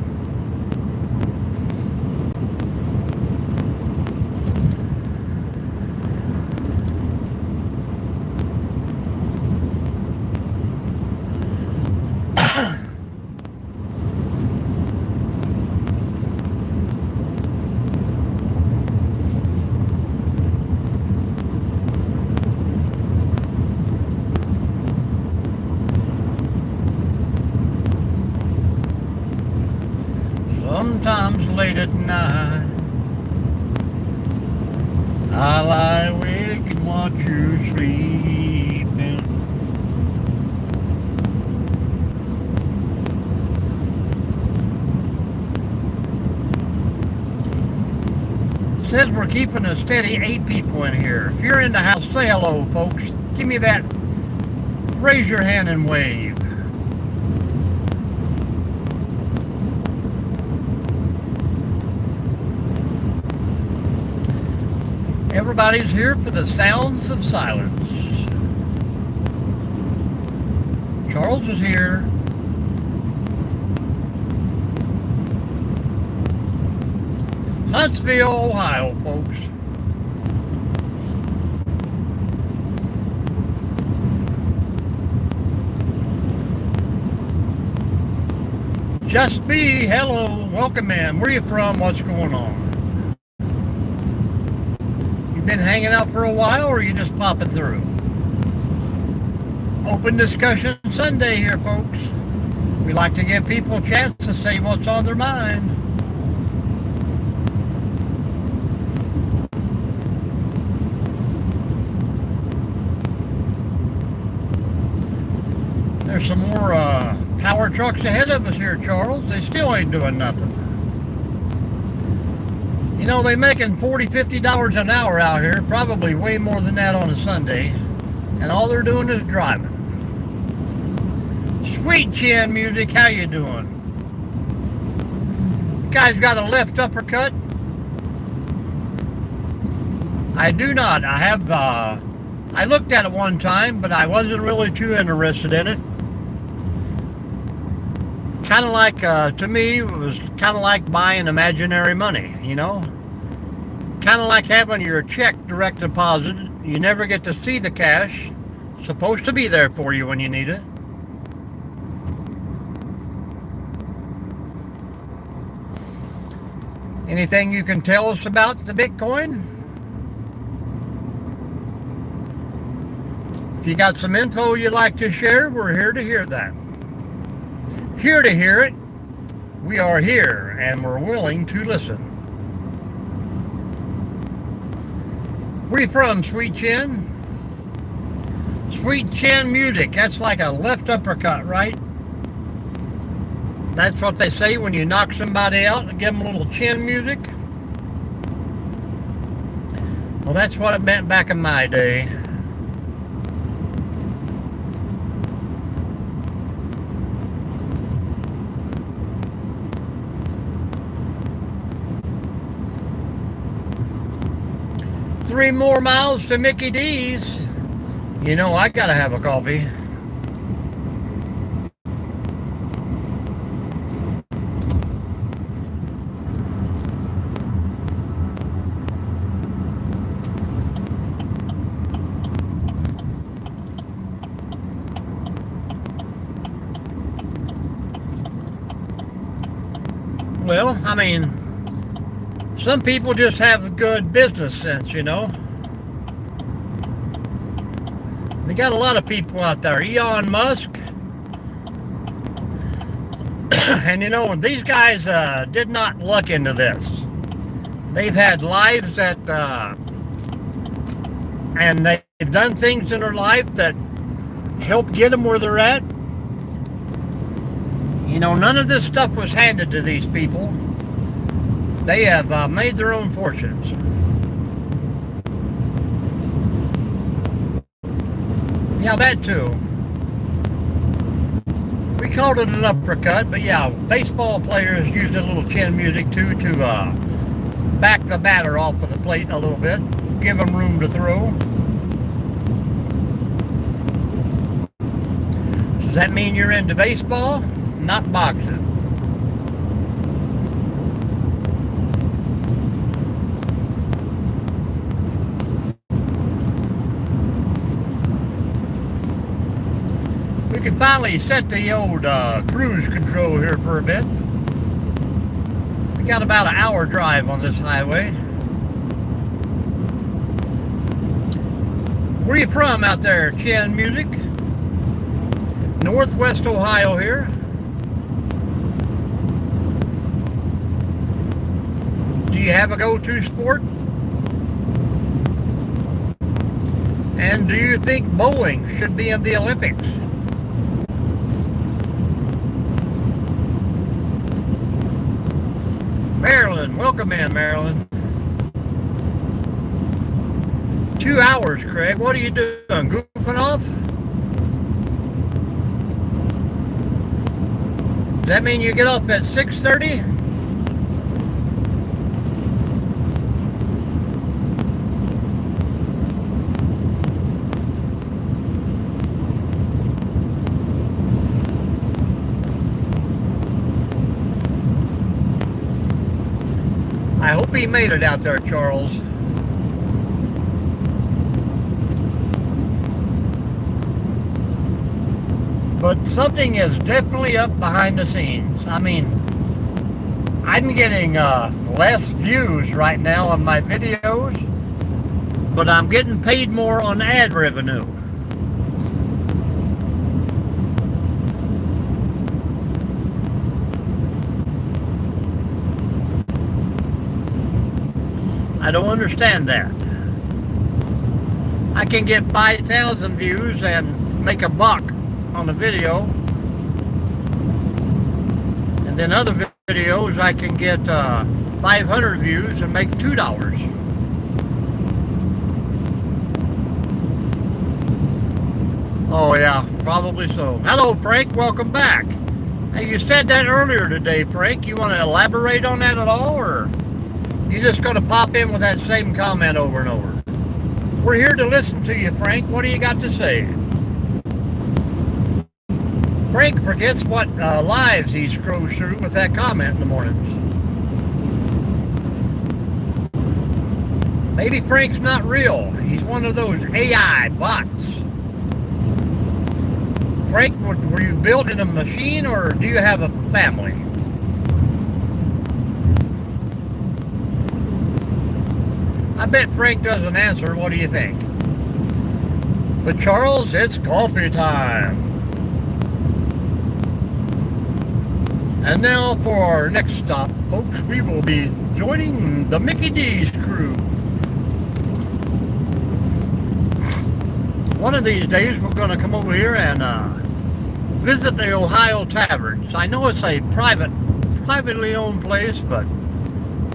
Sometimes late at night, I lie awake and watch you sleeping. Says we're keeping a steady 8 people in here. If you're in the house, say hello, folks. Give me that. Raise your hand and wave. Everybody's here for the sounds of silence. Charles is here. Huntsville, Ohio, folks. Just be, hello, welcome in. Where are you from? What's going on? You been hanging out for a while, or are you just popping through? Open discussion Sunday here, folks. We like to give people a chance to say what's on their mind. There's some more power trucks ahead of us here, Charles. They still ain't doing nothing. You know, they're making $40, $50 an hour out here, probably way more than that on a Sunday, and all they're doing is driving. Sweet chin music, how you doing? You guys got a left uppercut? I do not. I have, I looked at it one time, but I wasn't really too interested in it. Kind of like, to me, it was kind of like buying imaginary money, you know? Kind of like having your check direct deposited. You never get to see the cash. It's supposed to be there for you when you need it. Anything you can tell us about the Bitcoin? If you got some info you'd like to share, we're here to hear that. Here to hear it. We are here and we're willing to listen. Where you from, Sweet Chin? Sweet Chin music. That's like a left uppercut, right? That's what they say when you knock somebody out and give them a little chin music. Well, that's what it meant back in my day. Three more miles to Mickey D's. You know, I gotta have a coffee. Well, I mean, some people just have good business sense, you know. They got a lot of people out there. Elon Musk. And you know, these guys did not look into this. They've had lives that, and they've done things in their life that helped get them where they're at. You know, none of this stuff was handed to these people. They have made their own fortunes. Yeah, that too. We called it an uppercut, but yeah, baseball players use a little chin music too to back the batter off of the plate a little bit, give them room to throw. Does that mean you're into baseball? Not boxing. We can finally set the old cruise control here for a bit. We got about an hour drive on this highway. Where are you from out there, Chin Music? Northwest Ohio here. Do you have a go-to sport? And do you think bowling should be in the Olympics? Maryland, welcome in, Maryland. 2 hours, Craig. What are you doing? Goofing off? Does that mean you get off at 6:30? I hope he made it out there, Charles. But something is definitely up behind the scenes. I mean, I'm getting less views right now on my videos, but I'm getting paid more on ad revenue. I don't understand that. I can get 5,000 views and make $1 on a video, and then other videos I can get 500 views and make $2. Oh yeah, probably so. Hello Frank, welcome back. Hey, you said that earlier today, Frank. You want to elaborate on that at all, or you just going to pop in with that same comment over and over? We're here to listen to you, Frank. What do you got to say? Frank forgets what lives he scrolls through with that comment in the mornings. Maybe Frank's not real. He's one of those AI bots. Frank, were you built in a machine, or do you have a family? I bet Frank doesn't answer. What do you think? But Charles, it's coffee time. And now for our next stop, folks, we will be joining the Mickey D's crew. One of these days, we're going to come over here and visit the Ohio Taverns. I know it's a privately owned place, but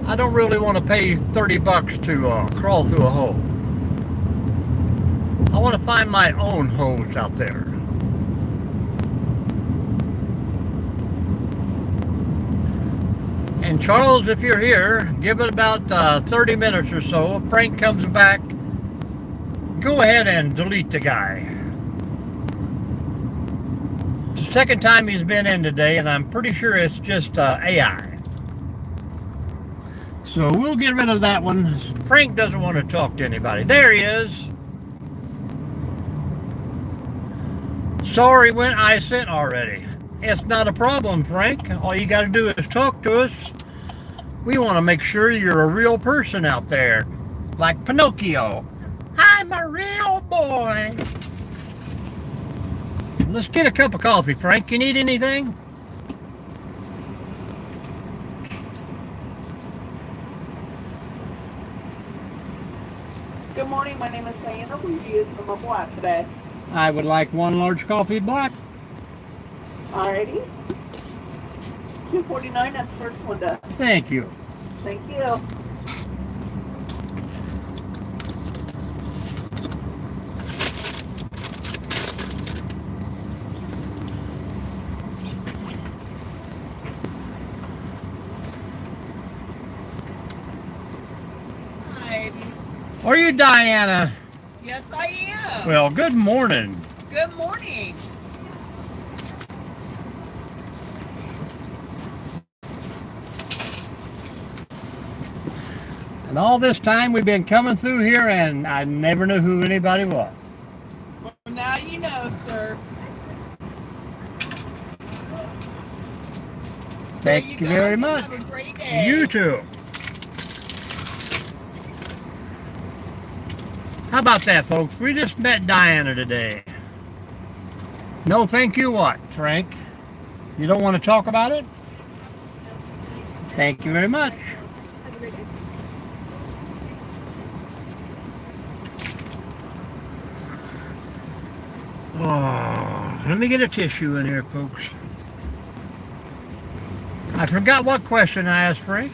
I don't really want to pay $30 to crawl through a hole. I want to find my own holes out there. And Charles, if you're here, give it about 30 minutes or so. If Frank comes back, go ahead and delete the guy. It's the second time he's been in today, and I'm pretty sure it's just AI. So we'll get rid of that one. Frank doesn't want to talk to anybody. There he is. Sorry when I sent already. It's not a problem, Frank. All you got to do is talk to us. We want to make sure you're a real person out there, like Pinocchio. I'm a real boy. Let's get a cup of coffee, Frank. You need anything? Good morning, my name is Diana. Will you use from a black today? I would like one large coffee black. Alrighty. $2.49, that's first window. Thank you. Thank you. Hi. Are you Diana? Yes, I am. Well, good morning. Good morning. And all this time we've been coming through here, and I never knew who anybody was. Well, now you know, sir. Thank you very much. Have a great day. You too. How about that, folks? We just met Diana today. No, thank you what, Frank? You don't want to talk about it? Thank you very much. Oh, let me get a tissue in here, folks. I forgot what question I asked Frank.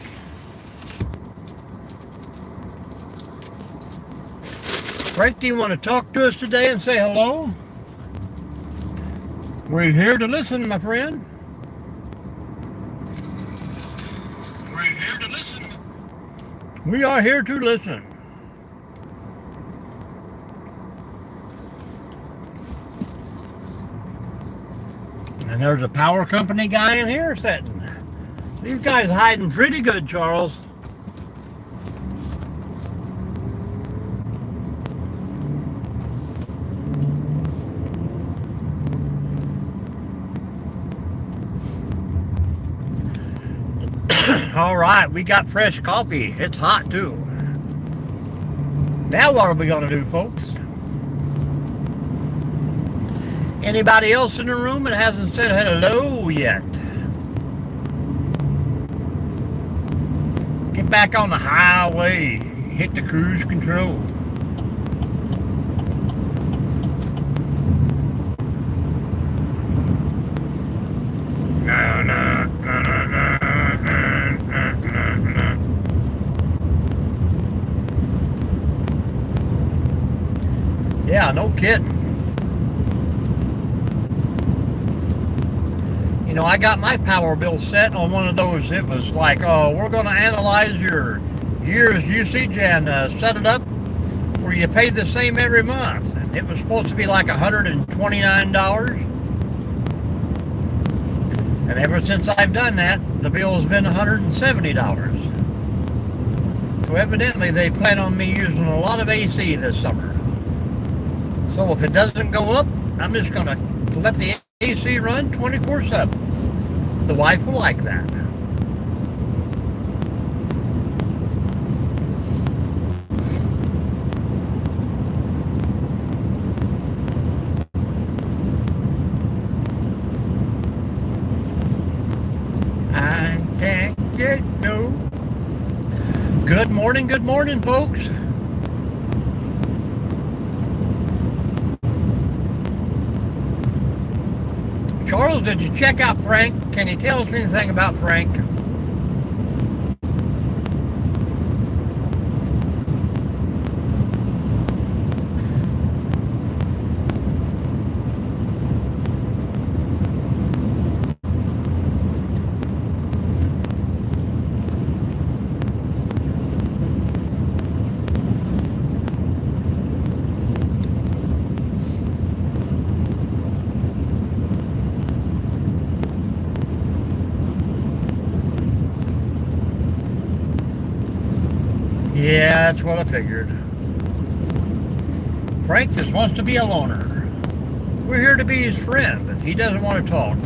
Frank, do you want to talk to us today and say hello? We're here to listen, my friend. We're here to listen. We are here to listen. And there's a power company guy in here sitting. These guys hiding pretty good, Charles. All right, we got fresh coffee. It's hot too. Now what are we gonna do, folks? Anybody else in the room that hasn't said hello yet? Get back on the highway. Hit the cruise control. Yeah, no kidding. You know, I got my power bill set on one of those. It was like, oh, we're going to analyze your year's usage and set it up where you pay the same every month. And it was supposed to be like $129. And ever since I've done that, the bill has been $170. So evidently they plan on me using a lot of AC this summer. So if it doesn't go up, I'm just going to let the AC run 24/7. The wife will like that. I can't get no. Good morning, folks. Charles, did you check out Frank? Can you tell us anything about Frank? Yeah, that's what I figured. Frank just wants to be a loner. We're here to be his friend, but he doesn't want to talk.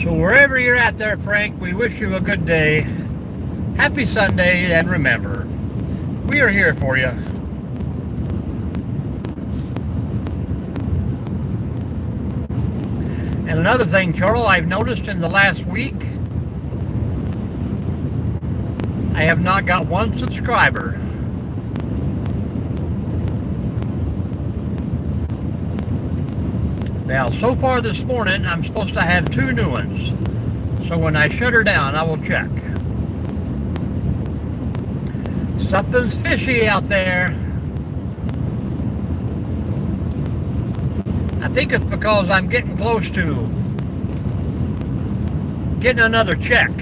So wherever you're at there, Frank, we wish you a good day. Happy Sunday, and remember, we are here for you. And another thing, Charles, I've noticed in the last week, I have not got one subscriber. Now, so far this morning, I'm supposed to have 2 new ones. So when I shut her down, I will check. Something's fishy out there. I think it's because I'm getting close to getting another check.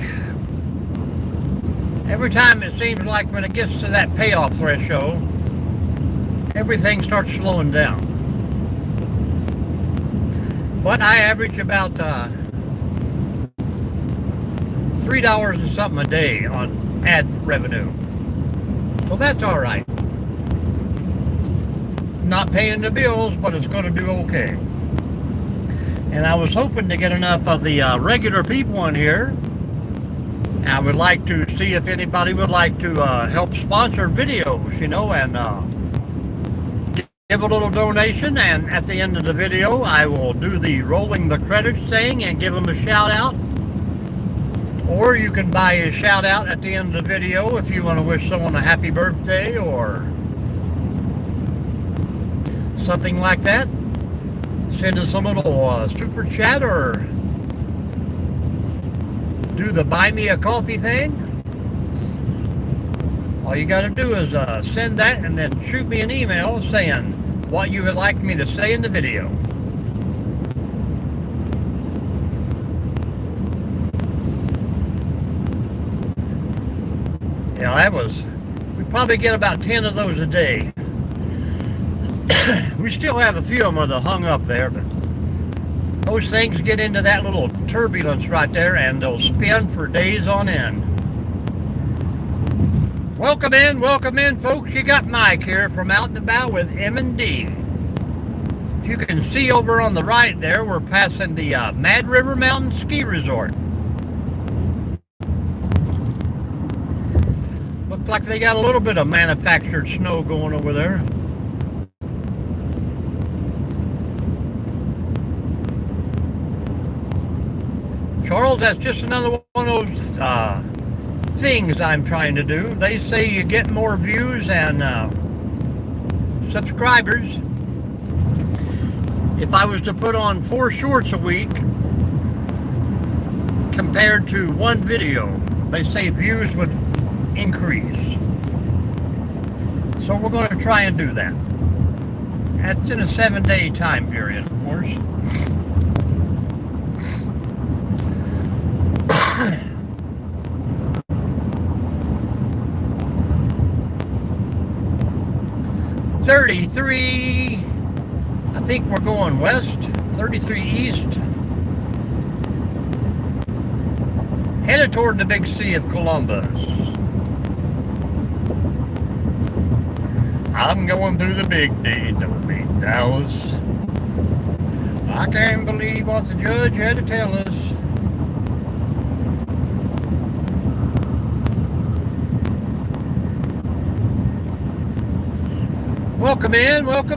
Every time it seems like when it gets to that payoff threshold, everything starts slowing down. But I average about $3 and something a day on ad revenue. So that's all right. Not paying the bills, but it's going to do okay. And I was hoping to get enough of the regular people in here. I would like to see if anybody would like to help sponsor videos, you know, and give a little donation. And at the end of the video, I will do the rolling the credits thing and give them a shout out. Or you can buy a shout out at the end of the video if you want to wish someone a happy birthday or something like that. Send us a little super chat or do the buy me a coffee thing. All you got to do is send that and then shoot me an email saying what you would like me to say in the video. Yeah, we probably get about 10 of those a day. We still have a few of them that are hung up there, but those things get into that little turbulence right there and they'll spin for days on end. Welcome in, folks. You got Mike here from Out and About with M&D. If you can see over on the right there, we're passing the Mad River Mountain Ski Resort. Looks like they got a little bit of manufactured snow going over there. Charles, that's just another one of those things I'm trying to do. They say you get more views and subscribers if I was to put on 4 shorts a week compared to one video. They say views would increase. So we're going to try and do that. That's in a 7-day time period, of course. $33, I think we're going west, 33 east, headed toward the big sea of Columbus. I'm going through the big D, don't be Dallas. I can't believe what the judge had to tell us. Welcome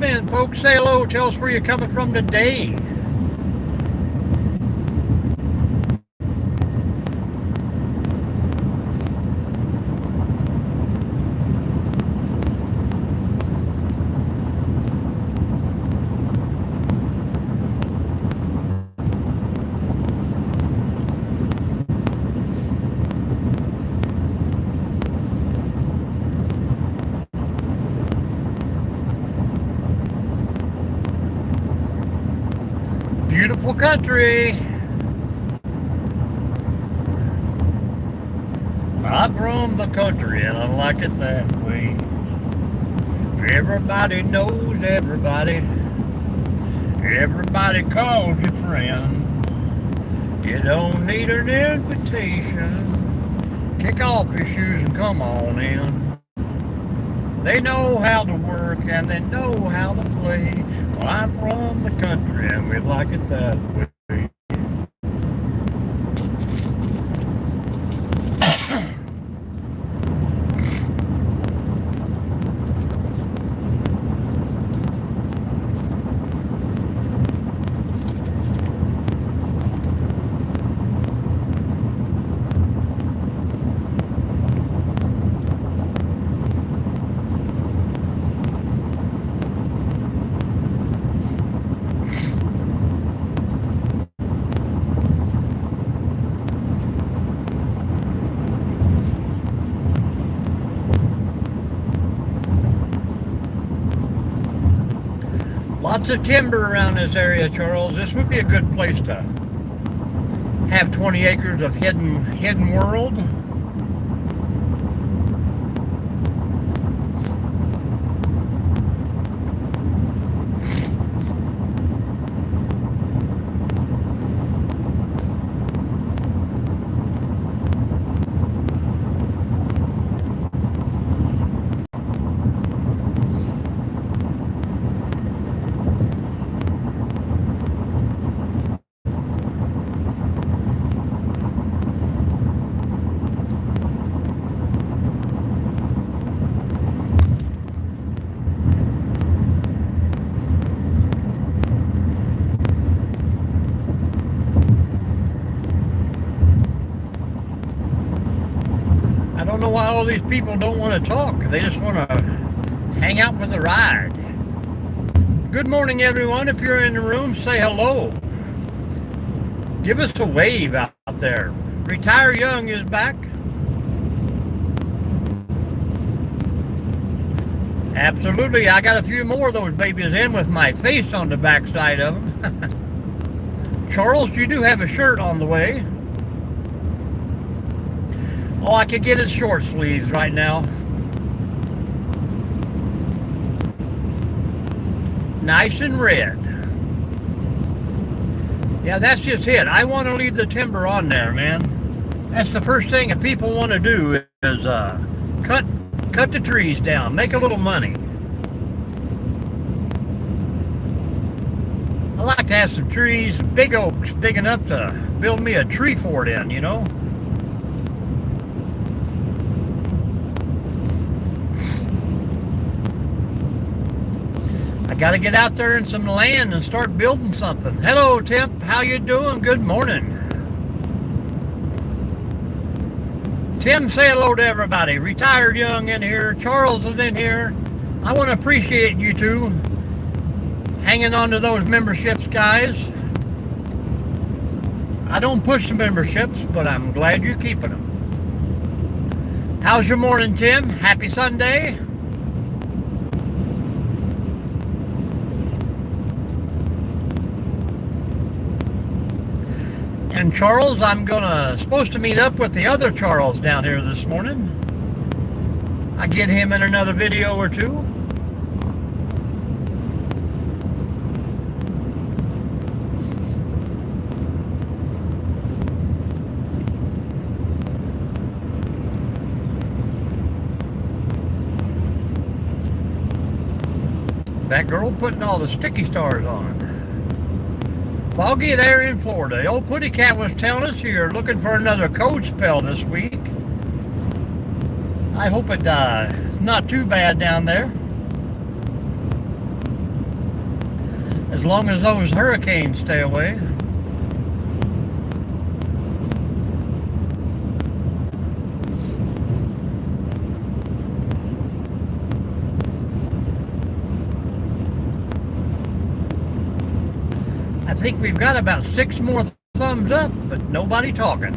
in, folks. Say hello, tell us where you're coming from today. Beautiful country. I'm from the country and I like it that way. Everybody knows everybody. Everybody calls you friend. You don't need an invitation. Kick off your shoes and come on in. They know how to work and they know how to play. Well, I'm from the country and we like it that way. Lots of timber around this area, Charles. This would be a good place to have 20 acres of hidden world. I don't know why all these people don't want to talk. They just want to hang out for the ride. Good morning, everyone. If you're in the room, say hello. Give us a wave out there. Retire Young is back. Absolutely. I got a few more of those babies in with my face on the backside of them. Charles, you do have a shirt on the way. Oh, I could get his short sleeves right now. Nice and red. Yeah, that's just it. I want to leave the timber on there, man. That's the first thing that people want to do is cut the trees down, make a little money. I like to have some trees, big oaks, big enough to build me a tree fort in, you know. I got to get out there in some land and start building something. Hello, Tip. How you doing? Good morning. Tim, say hello to everybody. Retired Young in here. Charles is in here. I want to appreciate you two hanging on to those memberships, guys. I don't push the memberships, but I'm glad you're keeping them. How's your morning, Tim? Happy Sunday. And Charles, I'm supposed to meet up with the other Charles down here this morning. I get him in another video or two. That girl putting all the sticky stars on. Foggy there in Florida. The old Putty Cat was telling us you're looking for another cold spell this week. I hope it's not too bad down there. As long as those hurricanes stay away. I think we've got about 6 more thumbs up, but nobody talking.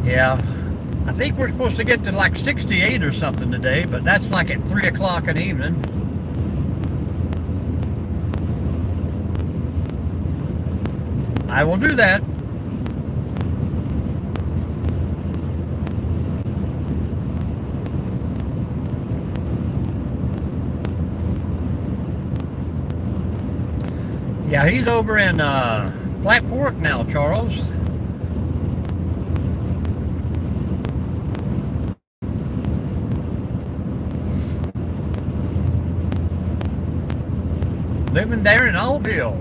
Yeah, I think we're supposed to get to like 68 or something today, but that's like at 3 o'clock in the evening. I will do that. Yeah, he's over in Flat Fork now, Charles. Living there in Allville.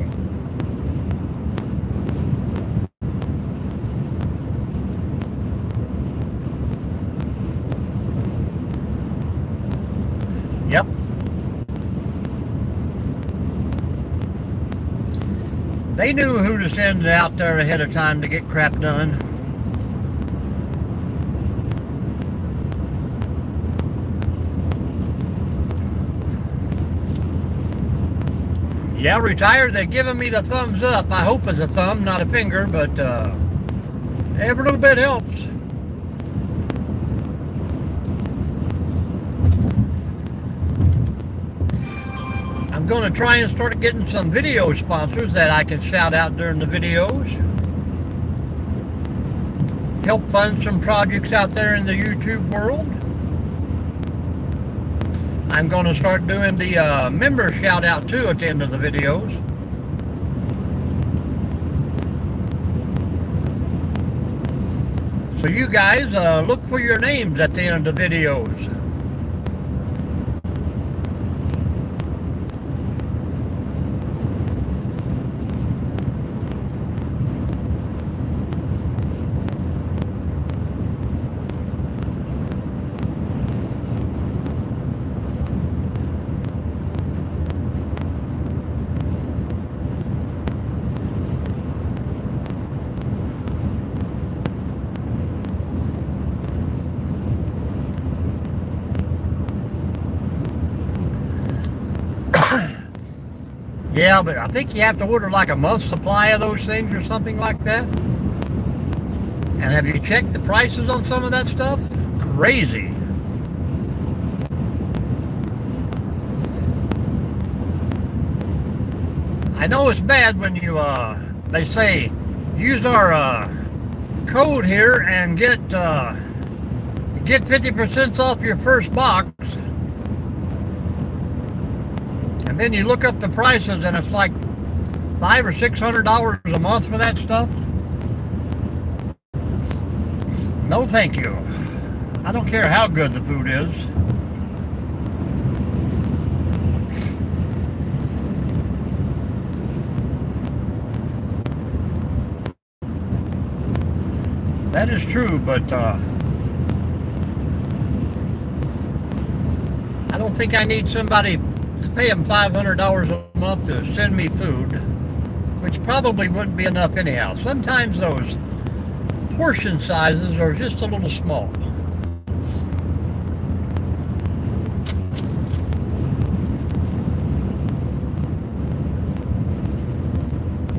Yep. They knew who to send out there ahead of time to get crap done. Yeah, retired. They're giving me the thumbs up. I hope it's a thumb, not a finger, but every little bit helps. I'm going to try and start getting some video sponsors that I can shout out during the videos. Help fund some projects out there in the YouTube world. I'm going to start doing the member shout out too at the end of the videos. So you guys look for your names at the end of the videos. Yeah, but I think you have to order like a month's supply of those things or something like that. And have you checked the prices on some of that stuff? Crazy. I know it's bad when you, they say, use our code here and get 50% off your first box. And then you look up the prices and it's like $500 or $600 a month for that stuff. No thank you. I don't care how good the food is. That is true, but I don't think I need somebody to pay them $500 a month to send me food, which probably wouldn't be enough anyhow. Sometimes those portion sizes are just a little small.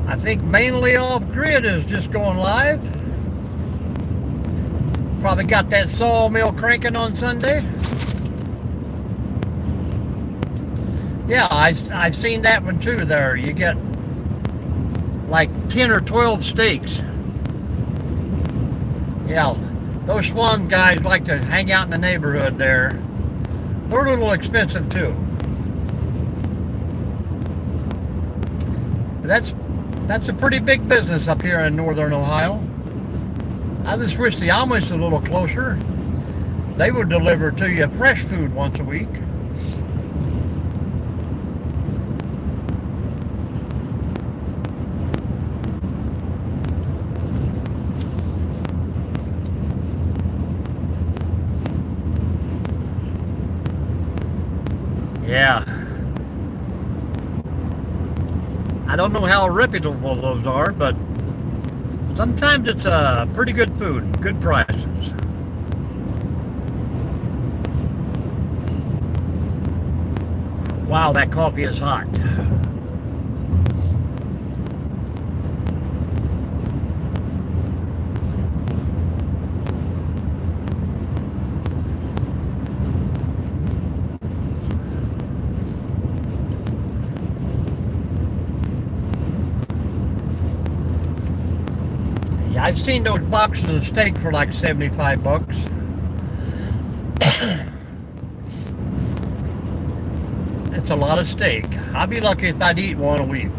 I think mainly off-grid is just going live. Probably got that sawmill cranking on Sunday. Yeah, I've seen that one too there. You get like 10 or 12 steaks. Yeah, those Swan guys like to hang out in the neighborhood there. They're a little expensive too. But that's a pretty big business up here in northern Ohio. I just wish the Amish was a little closer. They would deliver to you fresh food once a week. Yeah. I don't know how reputable those are, but sometimes it's pretty good food, good prices. Wow, that coffee is hot. I've seen those boxes of steak for like 75 bucks. That's a lot of steak. I'd be lucky if I'd eat one a week.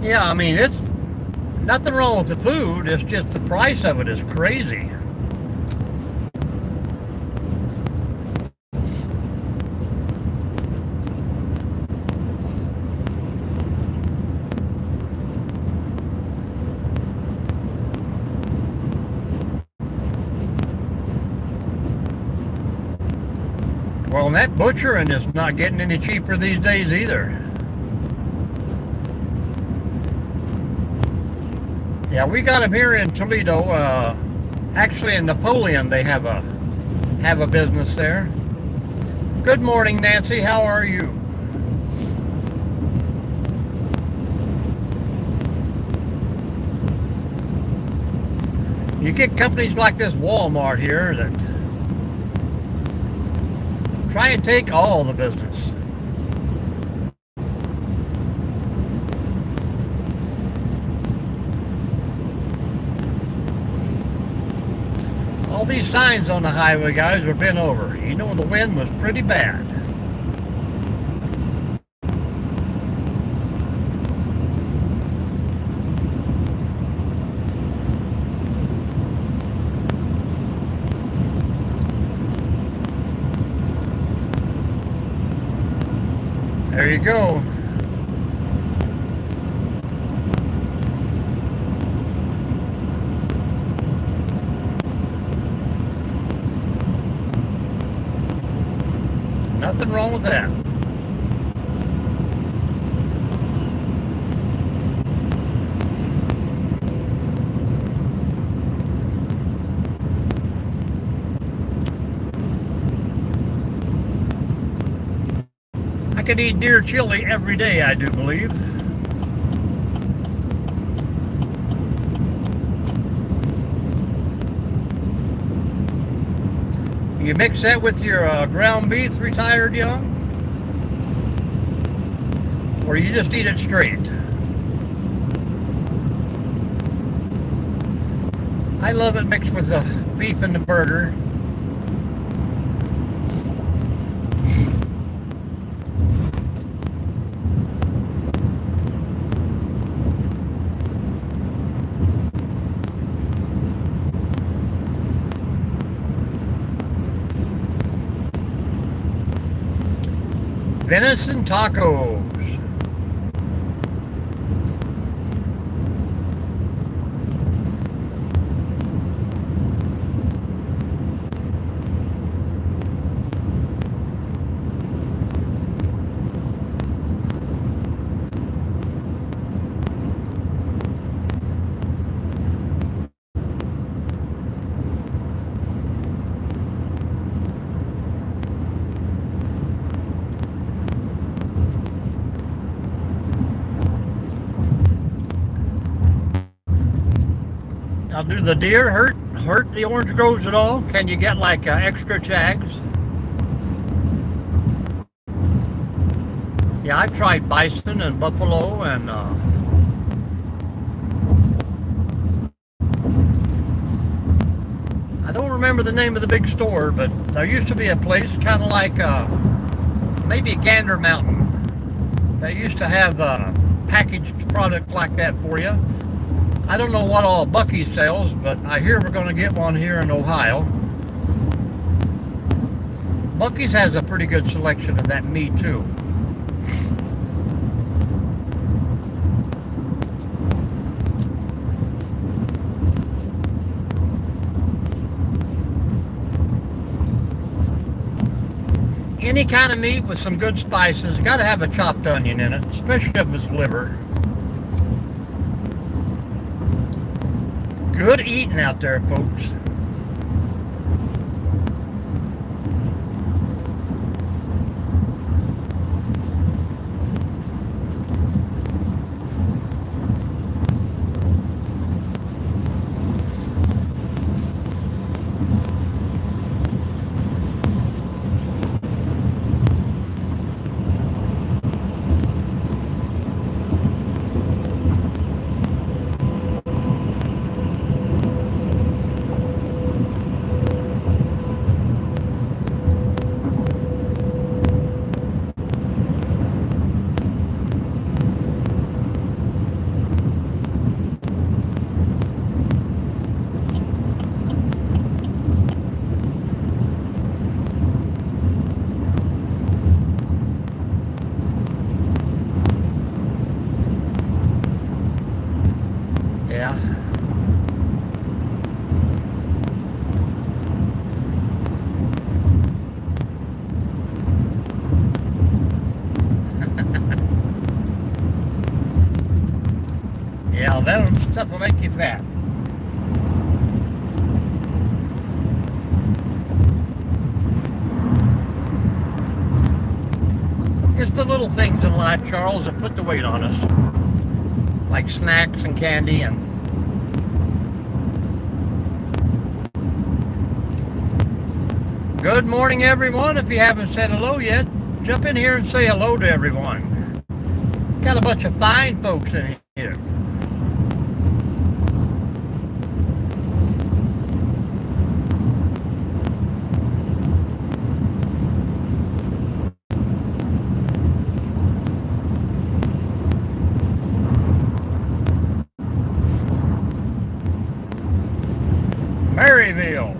Yeah, I mean, it's nothing wrong with the food, it's just the price of it is crazy. Well, and that butchering is not getting any cheaper these days either. Yeah, we got them here in Toledo. Actually, in Napoleon, they have a business there. Good morning, Nancy. How are you? You get companies like this Walmart here that try and take all the business. All these signs on the highway, guys, are bent over. You know the wind was pretty bad. There you go. Nothing wrong with that. can eat deer chili every day, I do believe. You mix that with your ground beef, retired young? Or you just eat it straight? I love it mixed with the beef and the burger. Venison tacos. Now, do the deer hurt the orange groves at all? Can you get like extra tags? Yeah, I've tried bison and buffalo and I don't remember the name of the big store, but there used to be a place kind of like maybe Gander Mountain. They used to have packaged product like that for you. I don't know what all Buc-ee sells, but I hear we're going to get one here in Ohio. Buc-ee's has a pretty good selection of that meat too. Any kind of meat with some good spices, got to have a chopped onion in it, especially if it's liver. Good eating out there, folks. Yeah. Yeah, that stuff will make you fat. It's the little things in life, Charles, that put the weight on us. Like snacks and candy and good morning, everyone. If you haven't said hello yet, jump in here and say hello to everyone. Got a bunch of fine folks in here. Maryville.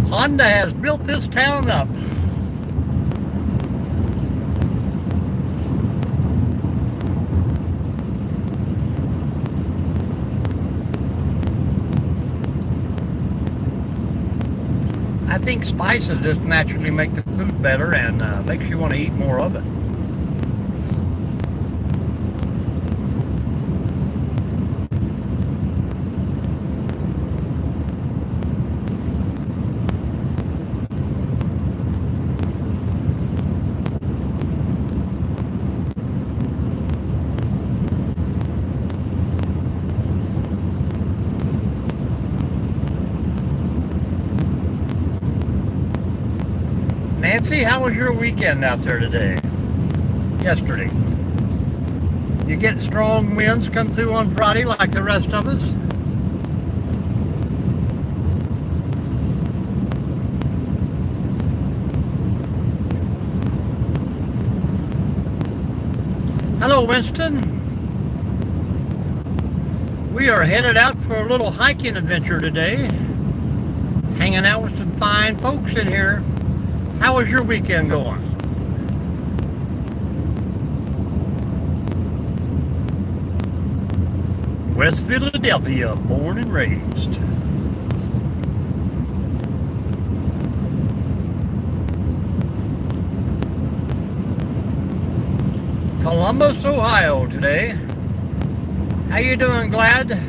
Honda has built this town up. I think spices just naturally make the food better and makes you want to eat more of it. Nancy, how was your weekend out there today? Yesterday? You get strong winds come through on Friday like the rest of us? Hello, Winston. We are headed out for a little hiking adventure today. Hanging out with some fine folks in here. How was your weekend going? West Philadelphia, born and raised. Columbus, Ohio today. How you doing, Glad?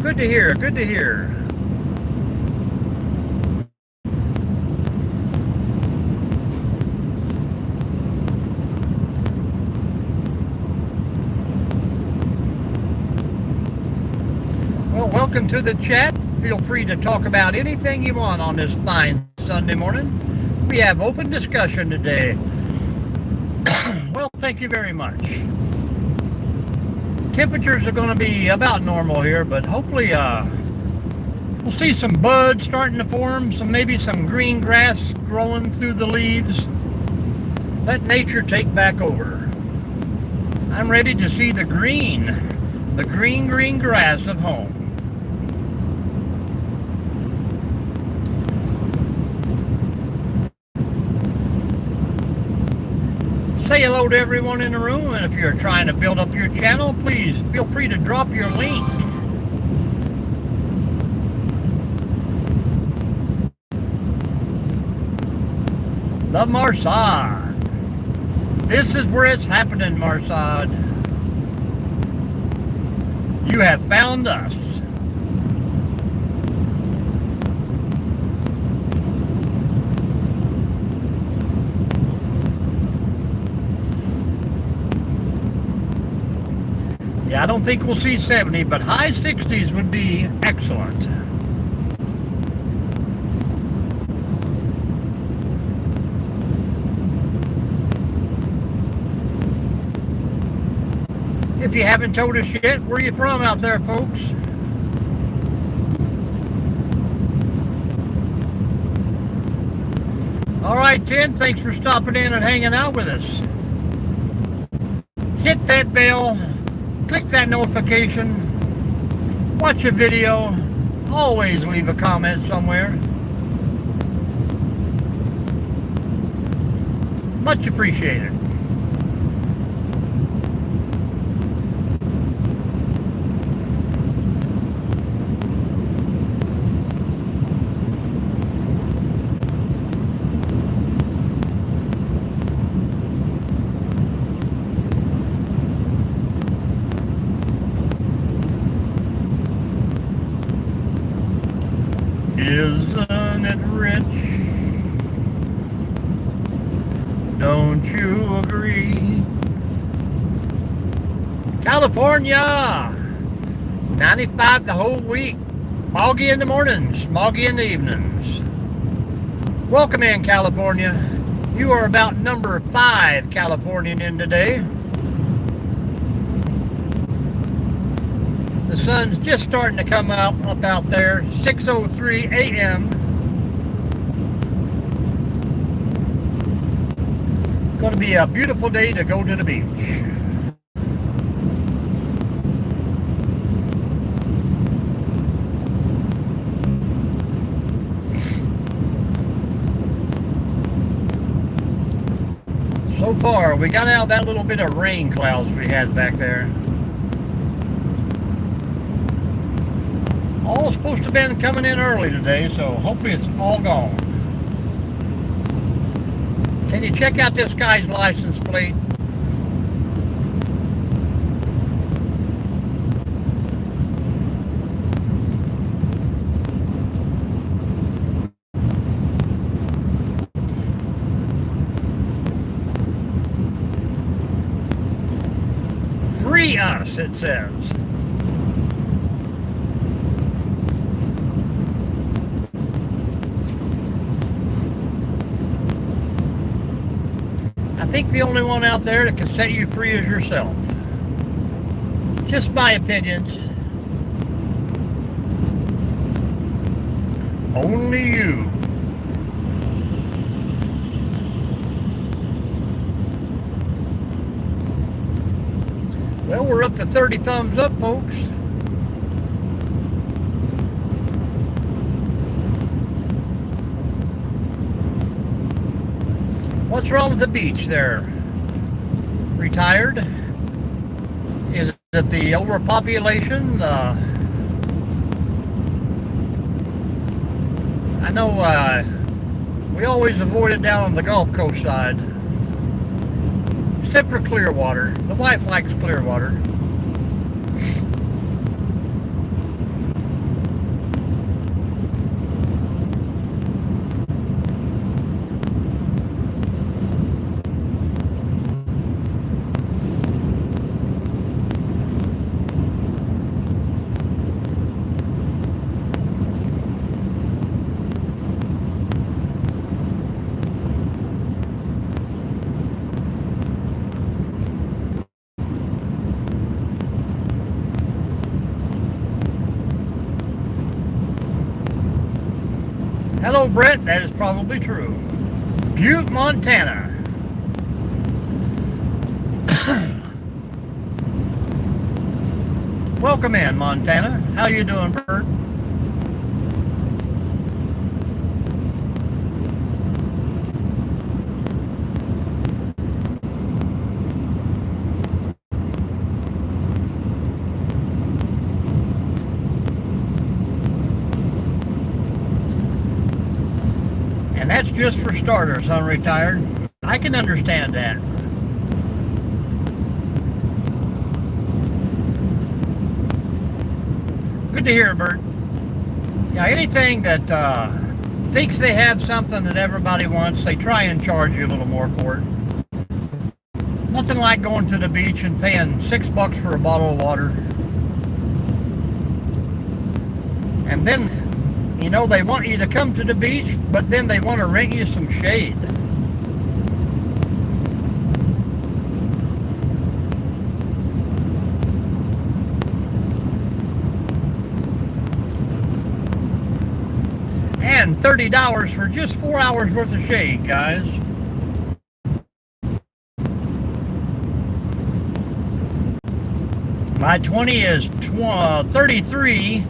Good to hear, good to hear. Well, welcome to the chat. Feel free to talk about anything you want on this fine Sunday morning. We have open discussion today. Well, thank you very much. Temperatures are going to be about normal here, but hopefully we'll see some buds starting to form, maybe some green grass growing through the leaves. Let nature take back over. I'm ready to see the green grass of home. Say hello to everyone in the room, and if you're trying to build up your channel, please feel free to drop your link. The Marsad. This is where it's happening, Marsad. You have found us. Yeah, I don't think we'll see 70, but high 60s would be excellent. If you haven't told us yet, where are you from out there, folks? All right, Ted, thanks for stopping in and hanging out with us. Hit that bell. Click that notification, watch a video, always leave a comment somewhere. Much appreciated. Isn't it rich? Don't you agree? California! 95 the whole week. Foggy in the mornings, smoggy in the evenings. Welcome in, California. You are about number 5 Californian in today. The sun's just starting to come up out there, 6:03 a.m. Going to be a beautiful day to go to the beach. So far, we got out that little bit of rain clouds we had back there. All supposed to have been coming in early today, so hopefully it's all gone. Can you check out this guy's license plate? nice, it says. I think the only one out there that can set you free is yourself. Just my opinions. Only you. Well, we're up to 30 thumbs up, folks. What's wrong with the beach there? Retired? Is it the overpopulation? I know we always avoid it down on the Gulf Coast side. Except for Clearwater. The wife likes Clearwater. Hello, Brett. That is probably true. Butte, Montana. Welcome in, Montana. How you doing, Bert? And that's just for starters, unretired. I can understand that. Good to hear, Bert. Yeah, anything that thinks they have something that everybody wants, they try and charge you a little more for it. Nothing like going to the beach and paying $6 for a bottle of water. And then, you know, they want you to come to the beach, but then they want to rent you some shade. And $30 for just 4 hours worth of shade, guys. My 20 is 33.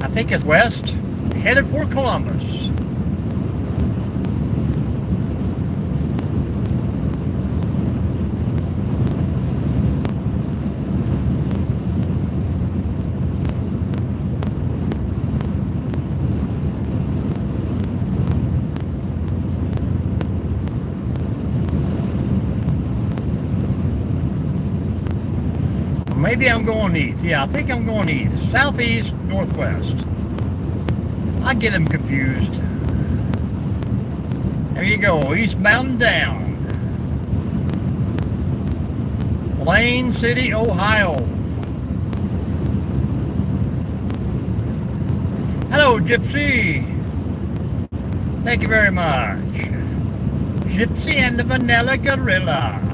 I think it's west, headed for Columbus. Maybe I'm going east. Yeah, I think I'm going east. Southeast, northwest. I get them confused. There you go, eastbound down. Plain City, Ohio. Hello, Gypsy. Thank you very much. Gypsy and the Vanilla Gorilla.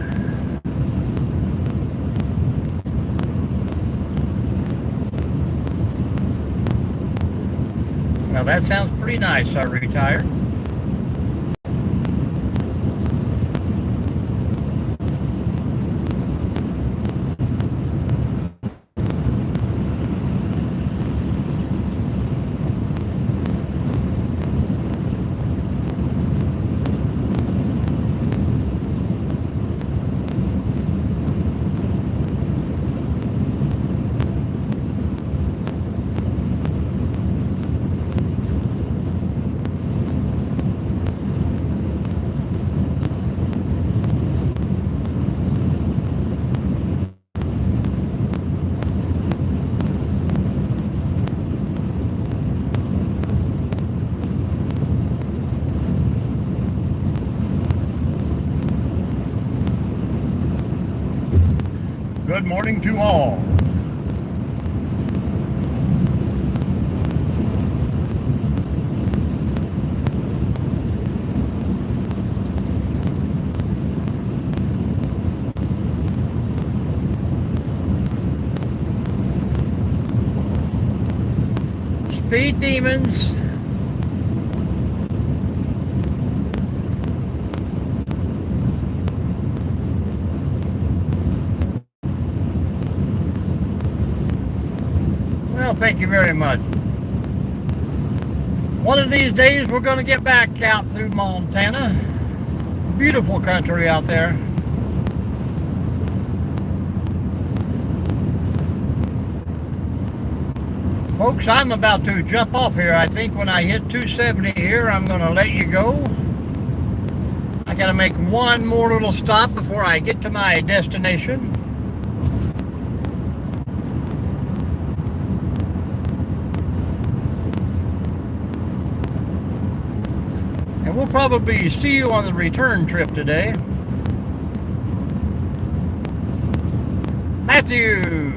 Well, that sounds pretty nice, retired. good morning to all. Speed demons. Well, thank you very much. One of these days we're going to get back out through Montana. Beautiful country out there. Folks, I'm about to jump off here. I think when I hit 270 here, I'm going to let you go. I got to make one more little stop before I get to my destination. And we'll probably see you on the return trip today. Matthew!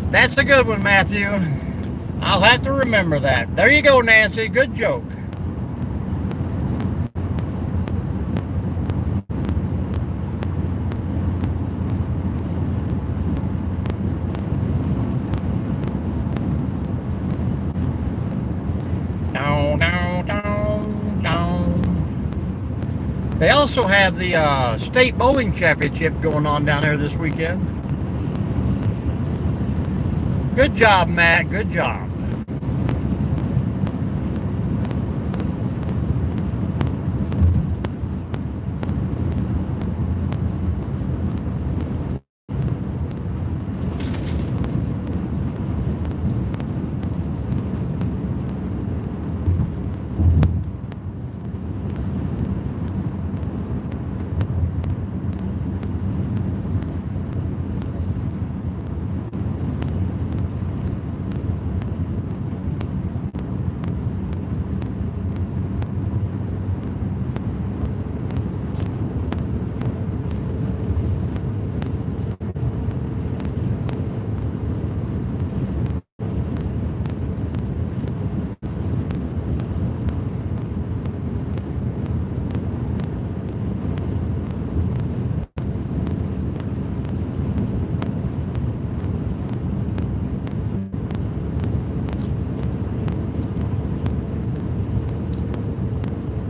That's a good one, Matthew. I'll have to remember that. There you go, Nancy. Good joke. Down, down, down, down. They also have the state bowling championship going on down there this weekend. Good job, Matt. Good job.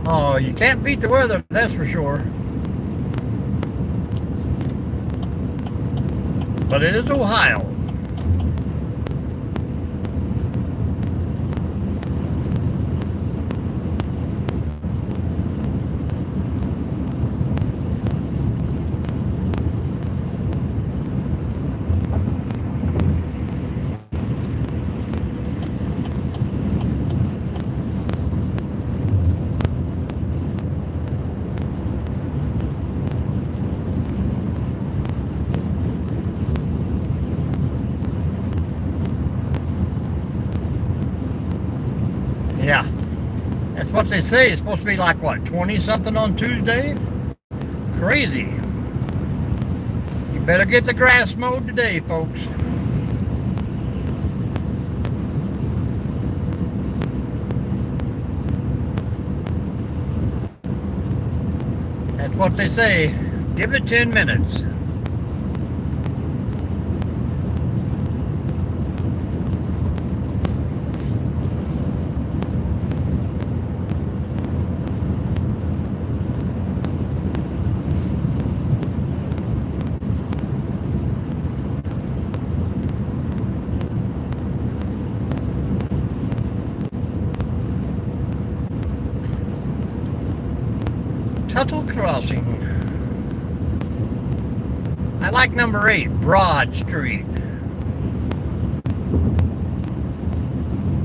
Oh, you can't beat the weather, that's for sure. But it is Ohio. Yeah, that's what they say. It's supposed to be like, what, 20 something on Tuesday? Crazy. You better get the grass mowed today, folks. That's what they say. Give it 10 minutes. Tuttle Crossing. I like number 8, Broad Street.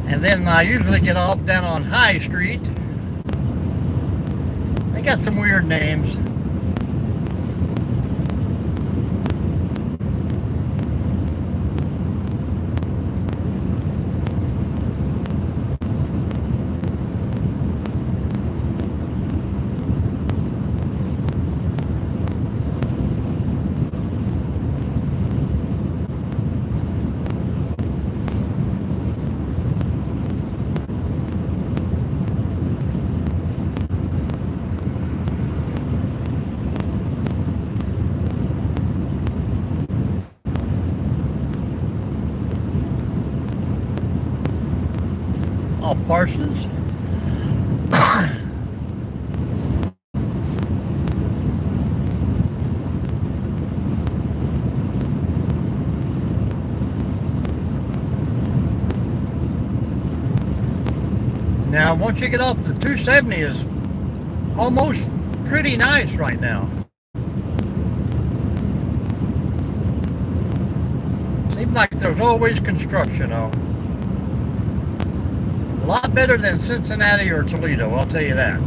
And then I usually get off down on High Street. They got some weird names. off Parsons. Now, once you get off the 270 is almost pretty nice right now. Seems like there's always construction, though. A lot better than Cincinnati or Toledo, I'll tell you that.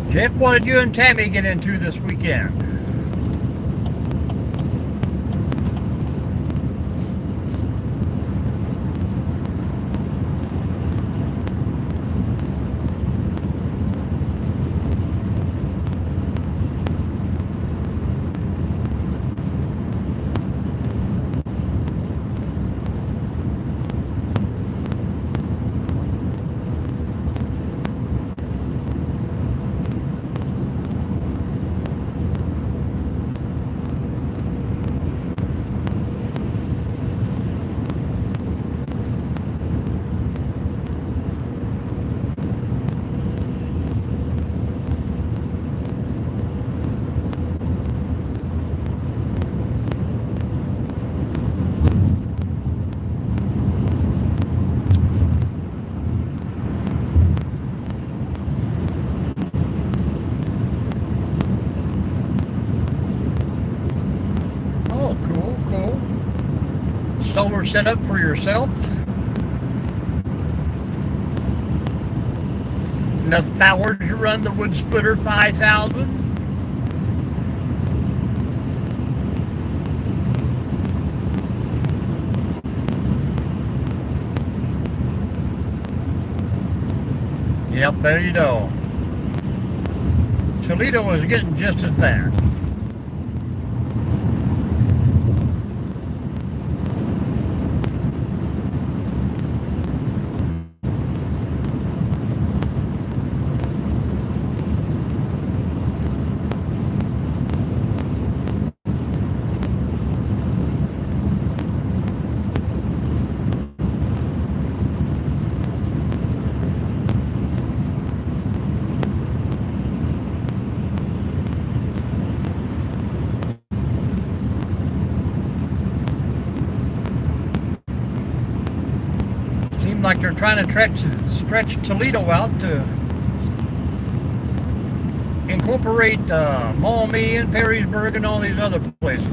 Jeff, what did you and Tammy get into this weekend? Solar setup for yourself. Enough power to run the wood splitter 5000. Yep, there you go. Toledo is getting just as bad. Like they're trying to stretch Toledo out to incorporate Maumee and Perrysburg and all these other places.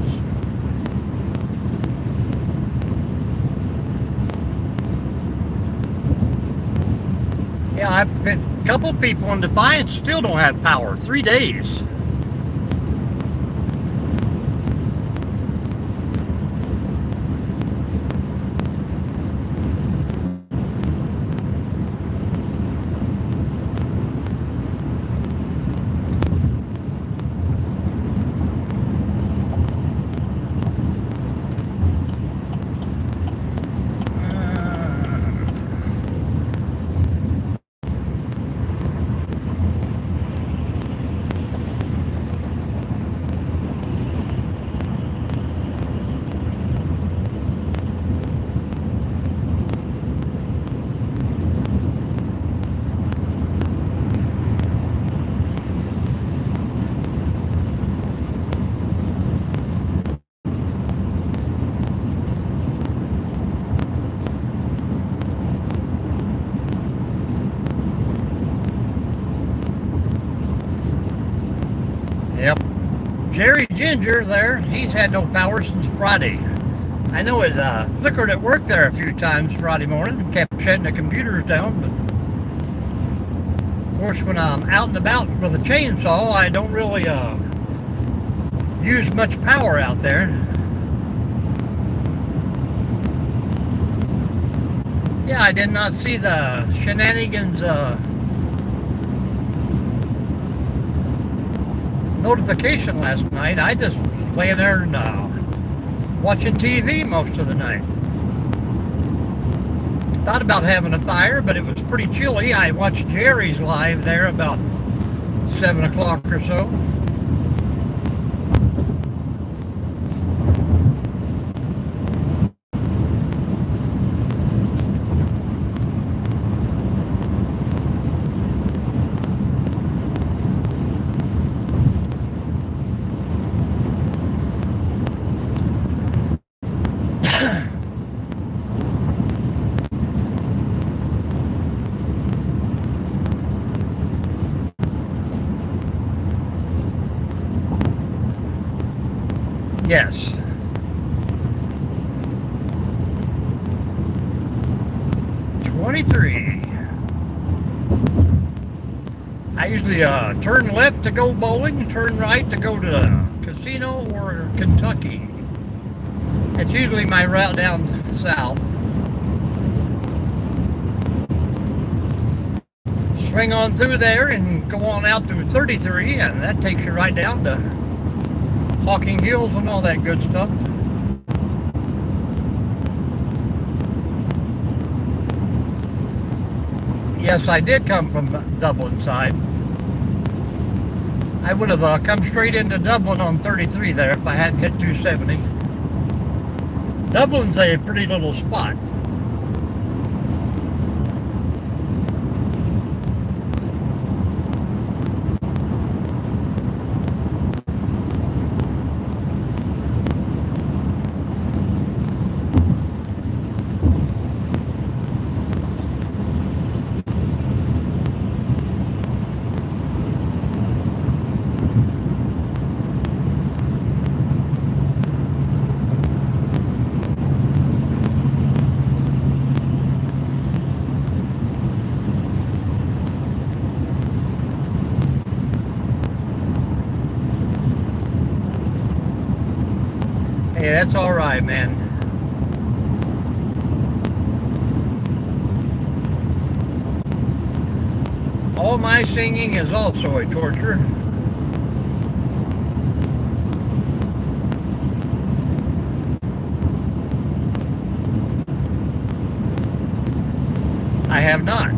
Yeah, I've been a couple people in Defiance still don't have power. 3 days. Yep. Jerry Ginger there, he's had no power since Friday. I know it flickered at work there a few times Friday morning and kept shutting the computers down, but of course when I'm out and about with a chainsaw, I don't really use much power out there. Yeah, I did not see the shenanigans notification last night. I just laying there and watching TV most of the night. Thought about having a fire, but it was pretty chilly. I watched Jerry's live there about 7 o'clock or so. Yes. I usually turn left to go bowling, turn right to go to the casino or Kentucky. That's usually my route down south. Swing on through there and go on out to 33, and that takes you right down to Hocking Hills and all that good stuff. Yes, I did come from Dublin side. I would have come straight into Dublin on 33 there if I hadn't hit 270. Dublin's a pretty little spot. Hey, that's all right, man. All my singing is also a torture. I have not.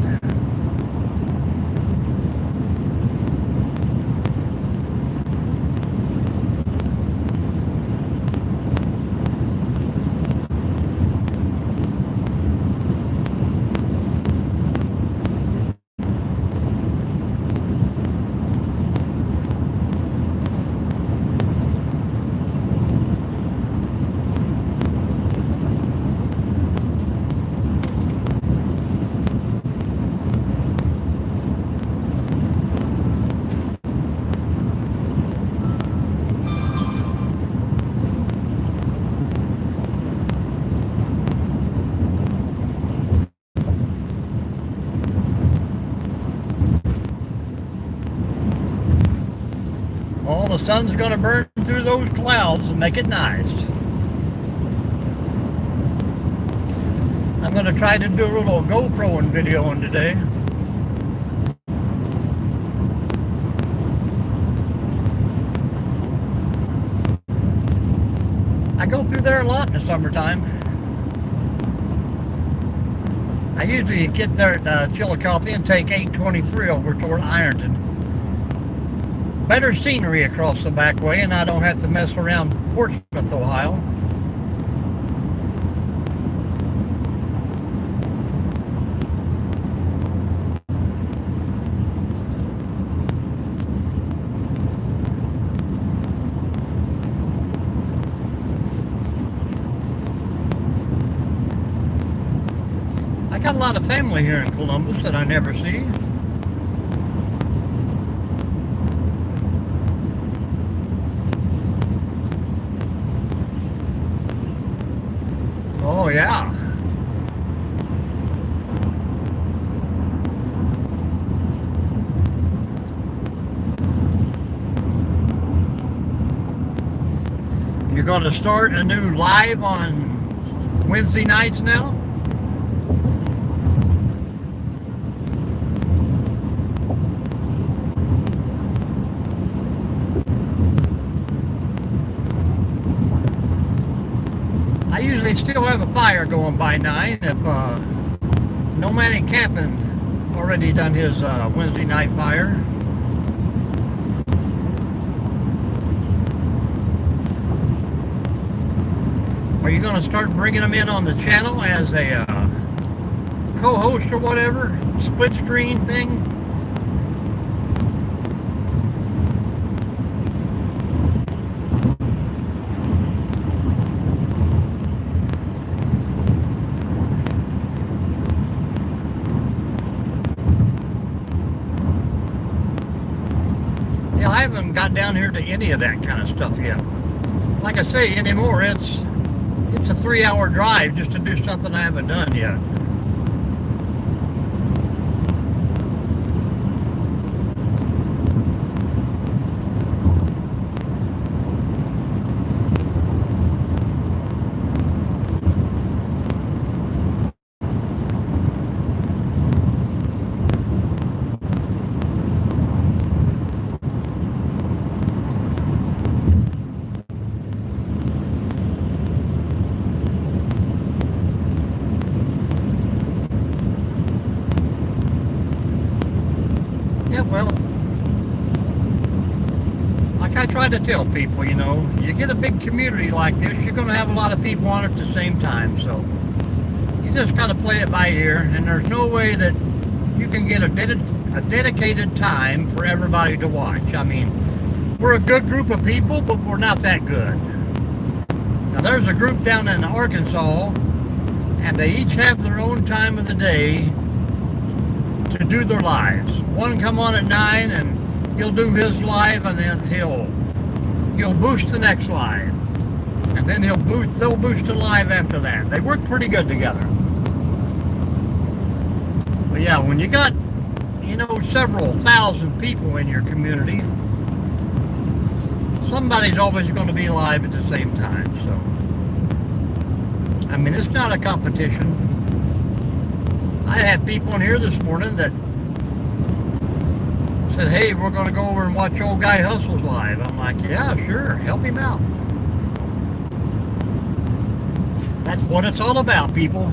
All the sun's gonna burn through those clouds and make it nice. I'm gonna try to do a little GoProing videoing today. I go through there a lot in the summertime. I usually get there at Chillicothe and take 823 over toward Ironton. Better scenery across the back way, and I don't have to mess around Portsmouth, Ohio. I got a lot of family here in Columbus that I never see. Oh, yeah. You're going to start a new live on Wednesday nights now? may still have a fire going by 9 if Nomadic Camping already done his Wednesday night fire. Are you going to start bringing them in on the channel as a co-host or whatever? Split screen thing? Yeah, I haven't got down here to any of that kind of stuff yet. Like I say, anymore, it's a 3-hour drive just to do something I haven't done yet. Yeah, well, like I try to tell people, you know, you get a big community like this, you're going to have a lot of people on it at the same time, so you just got to play it by ear, and there's no way that you can get a dedicated time for everybody to watch. I mean, we're a good group of people, but we're not that good. Now, there's a group down in Arkansas, and they each have their own time of the day to do their lives. One come on at 9 and he'll do his live, and then he'll boost the next live, and then they'll boost a live after that. They work pretty good together. But yeah, when you got, you know, several thousand people in your community, somebody's always going to be live at the same time. So I mean, it's not a competition. I had people in here this morning that said, hey, we're going to go over and watch Old Guy Hustles live. I'm like, yeah, sure, help him out. That's what it's all about, people.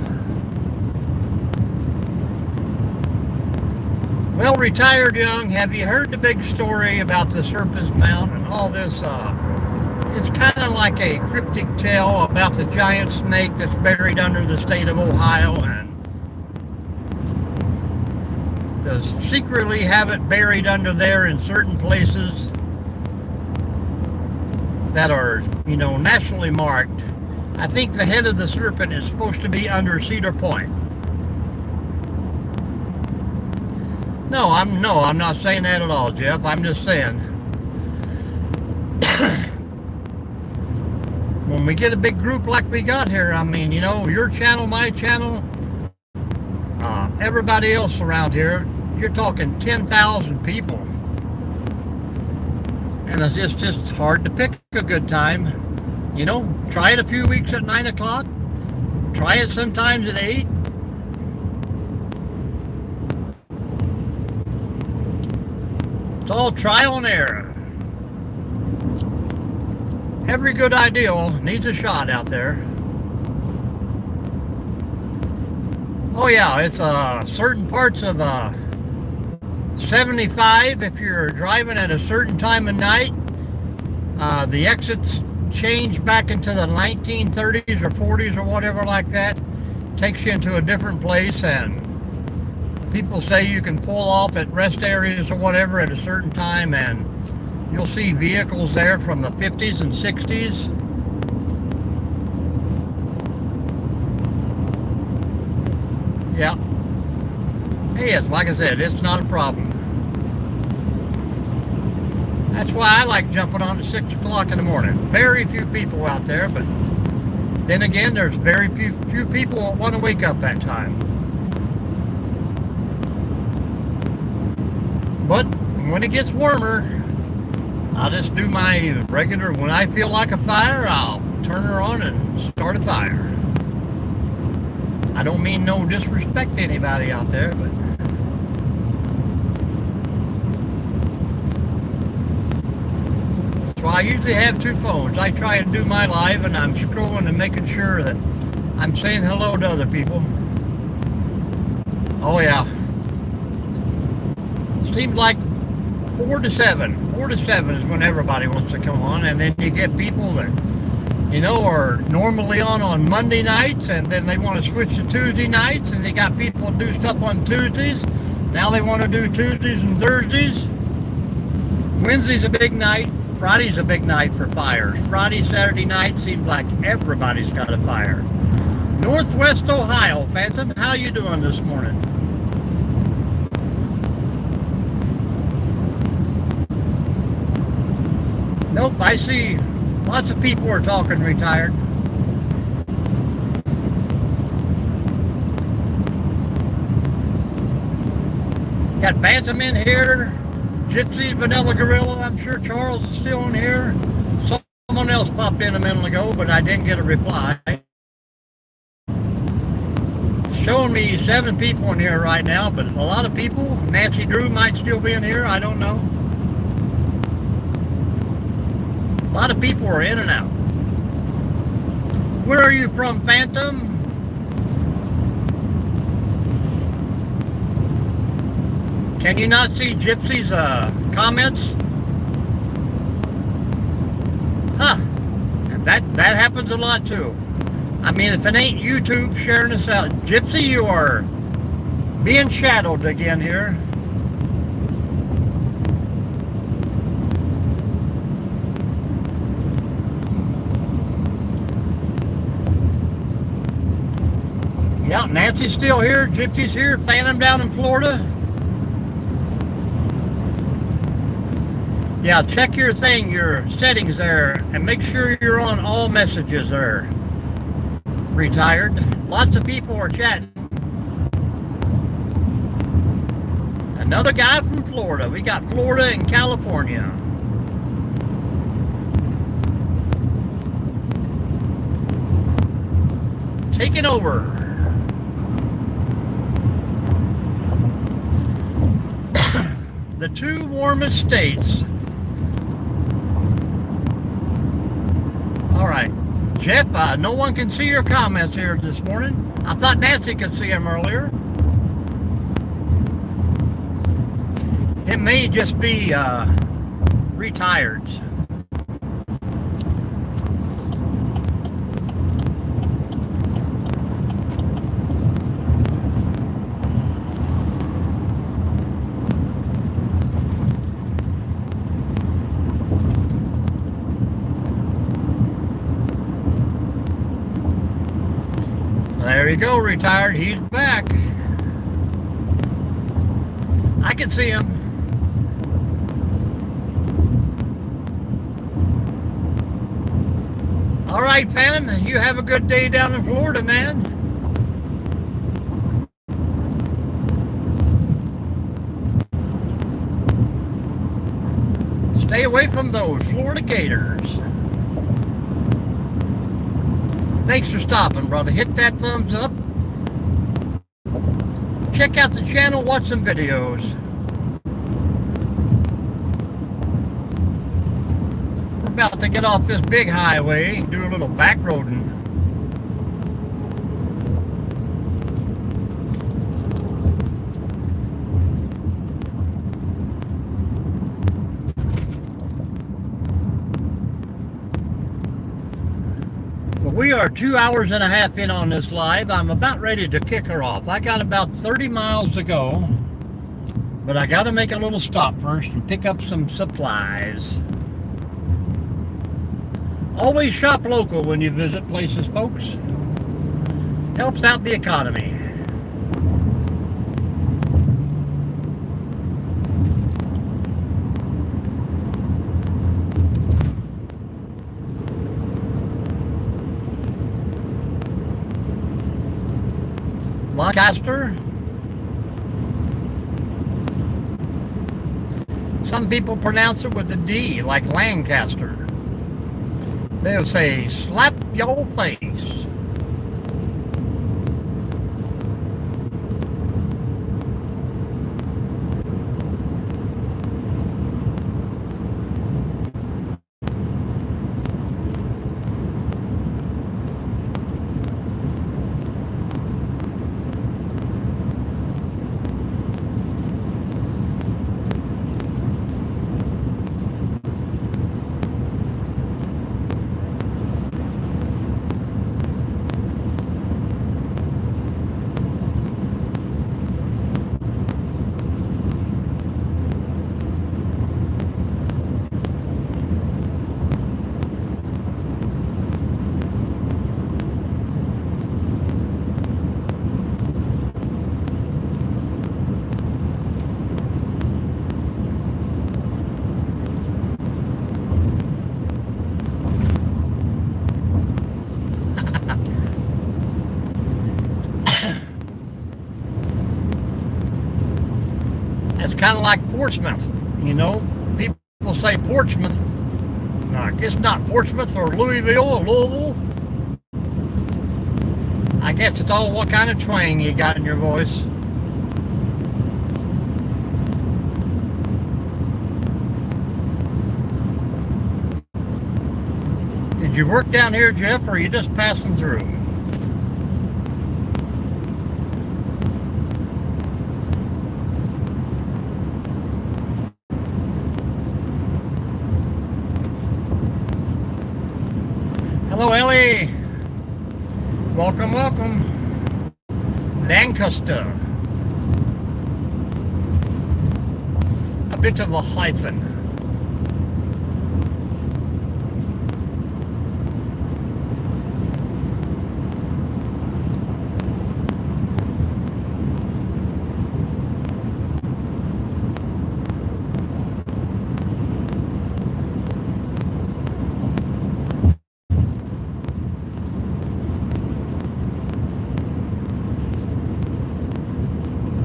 Well, retired young, have you heard the big story about the Serpent's Mount and all this? It's kind of like a cryptic tale about the giant snake that's buried under the state of Ohio, and secretly have it buried under there in certain places that are, you know, nationally marked. I think the head of the serpent is supposed to be under Cedar Point. No, I'm not saying that at all, Jeff. I'm just saying when we get a big group like we got here, I mean, you know, your channel, my channel, everybody else around here, you're talking 10,000 people. And it's just hard to pick a good time. You know, try it a few weeks at 9 o'clock. Try it sometimes at 8. It's all trial and error. Every good idea needs a shot out there. Oh yeah, it's certain parts of 75, if you're driving at a certain time of night, the exits change back into the 1930s or 40s or whatever like that. Takes you into a different place, and people say you can pull off at rest areas or whatever at a certain time, and you'll see vehicles there from the 50s and 60s. Yeah. Hey, it's like I said, it's not a problem. That's why I like jumping on at 6 o'clock in the morning. Very few people out there, but then again, there's very few people that want to wake up that time. But when it gets warmer, I'll just do my regular, when I feel like a fire, I'll turn her on and start a fire. I don't mean no disrespect to anybody out there, but so I usually have 2 phones. I try and do my live, and I'm scrolling and making sure that I'm saying hello to other people. Oh yeah. Seems like 4 to 7. 4 to 7 is when everybody wants to come on, and then you get people that, you know, are normally on Monday nights, and then they want to switch to Tuesday nights, and they got people to do stuff on Tuesdays. Now they want to do Tuesdays and Thursdays. Wednesday's a big night. Friday's a big night for fires. Friday, Saturday night seems like everybody's got a fire. Northwest Ohio, Phantom, how you doing this morning? Nope, I see lots of people are talking retired. Got Phantom in here, Gypsy, Vanilla Gorilla. I'm sure Charles is still in here. Someone else popped in a minute ago, but I didn't get a reply. Showing me 7 people in here right now, but a lot of people. Nancy Drew might still be in here, I don't know. A lot of people are in and out. Where are you from, Phantom? Can you not see Gypsy's comments? Huh. And that happens a lot too. I mean, if it ain't YouTube sharing us out. Gypsy, you are being shadowed again here. Yeah, Nancy's still here. Gypsy's here. Phantom down in Florida. Yeah, check your thing, your settings there, and make sure you're on all messages there. Retired. Lots of people are chatting. Another guy from Florida. We got Florida and California. Taking over. The 2 warmest states. All right. Jeff, no one can see your comments here this morning. I thought Nancy could see them earlier. It may just be retireds. There you go, retired. He's back. I can see him. All right, Phantom, you have a good day down in Florida, man. Stay away from those Florida gators. Thanks for stopping, brother. Hit that thumbs up. Check out the channel, watch some videos. We're about to get off this big highway and do a little back roading. We are 2 hours and a half in on this live. I'm about ready to kick her off. I got about 30 miles to go, but I got to make a little stop first and pick up some supplies. Always shop local when you visit places, folks. Helps out the economy. Lancaster. Some people pronounce it with a D, like Lancaster. They'll say, slap your face. That's kind of like Portsmouth, you know. People say Portsmouth. Like, it's not Portsmouth or Louisville or Louisville. I guess it's all what kind of twang you got in your voice. Did you work down here, Jeff, or are you just passing through? Hello, Ellie. Welcome, welcome. Lancaster. A bit of a hyphen.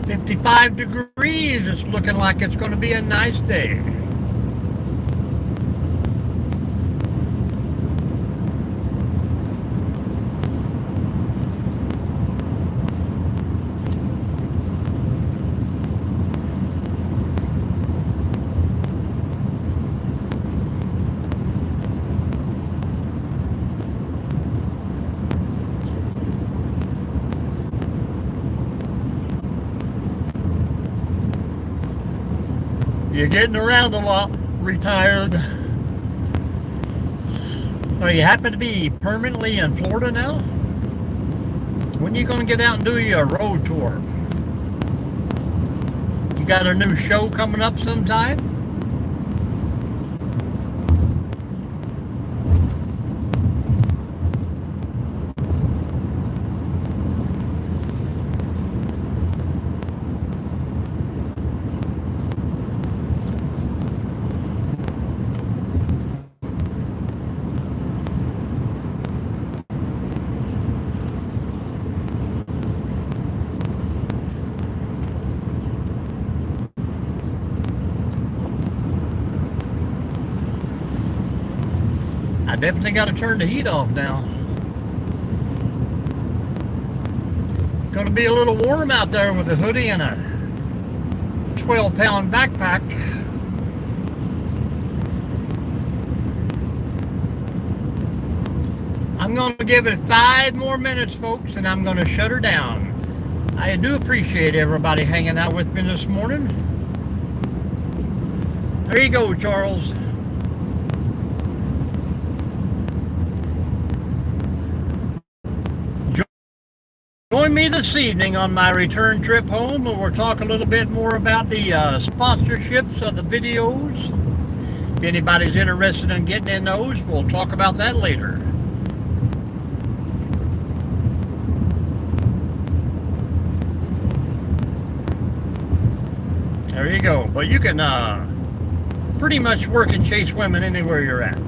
.55 degrees. It's looking like it's going to be a nice day. You're getting around a lot, retired. So you happen to be permanently in Florida now? When are you going to get out and do your road tour? You got a new show coming up sometime? I definitely got to turn the heat off now. Going to be a little warm out there with a hoodie and a 12-pound backpack. I'm going to give it 5 more minutes, folks, and I'm going to shut her down. I do appreciate everybody hanging out with me this morning. There you go, Charles. Join me this evening on my return trip home, and we'll talk a little bit more about the sponsorships of the videos. If anybody's interested in getting in those, we'll talk about that later. There you go. But you can pretty much work and chase women anywhere you're at.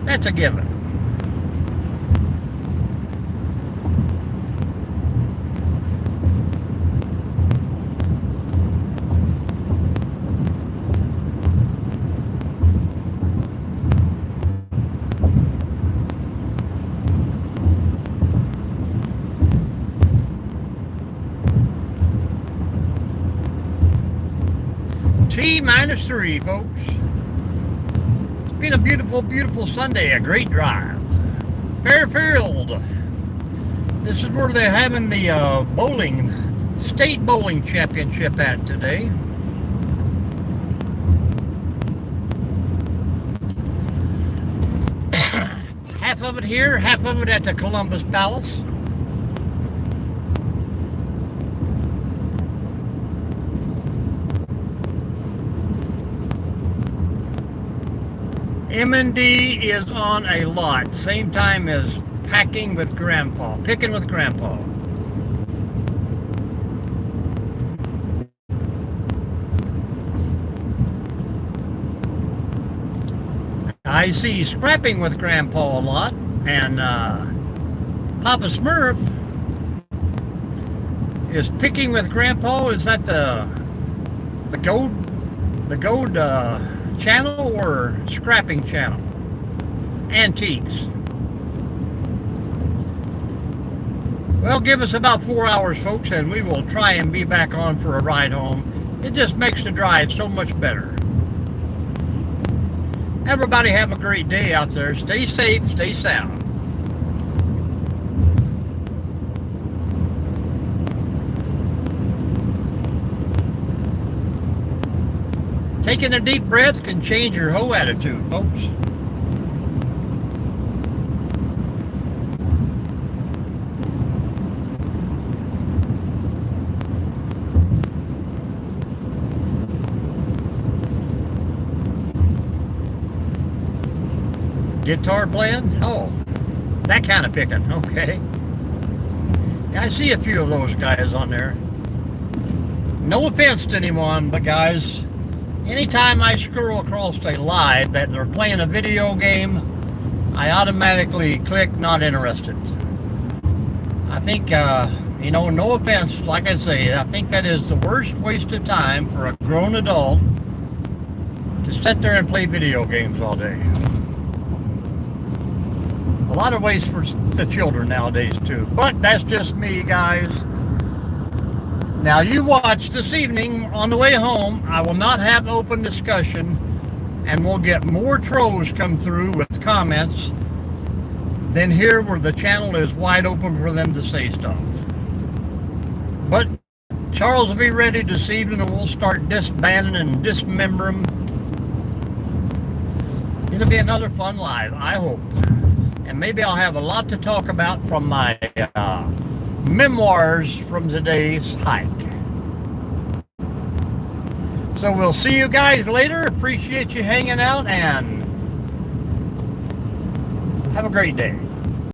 That's a given. T-3, folks. It's been a beautiful, beautiful Sunday. A great drive. Fairfield. This is where they're having the state bowling championship at today. Half of it here, half of it at the Columbus Palace. M&D is on a lot, same time as picking with Grandpa. I see scrapping with Grandpa a lot, and Papa Smurf is picking with Grandpa. Is that the The gold channel or scrapping channel? Antiques. Well, give us about 4 hours, folks, and we will try and be back on for a ride home. It just makes the drive so much better. Everybody have a great day out there. Stay safe, stay sound. Taking a deep breath can change your whole attitude, folks. Guitar playing? Oh, that kind of picking. Okay. Yeah, I see a few of those guys on there. No offense to anyone, but guys, anytime I scroll across a live that they're playing a video game, I automatically click not interested. I think, you know, no offense, like I say, I think that is the worst waste of time for a grown adult to sit there and play video games all day. A lot of ways for the children nowadays too, but that's just me, guys. Now you watch this evening on the way home. I will not have open discussion, and we'll get more trolls come through with comments than here where the channel is wide open for them to say stuff. But Charles will be ready this evening, and we'll start disbanding and dismembering. It'll be another fun live, I hope. And maybe I'll have a lot to talk about from my memoirs from today's hike. So we'll see you guys later. Appreciate you hanging out, and have a great day.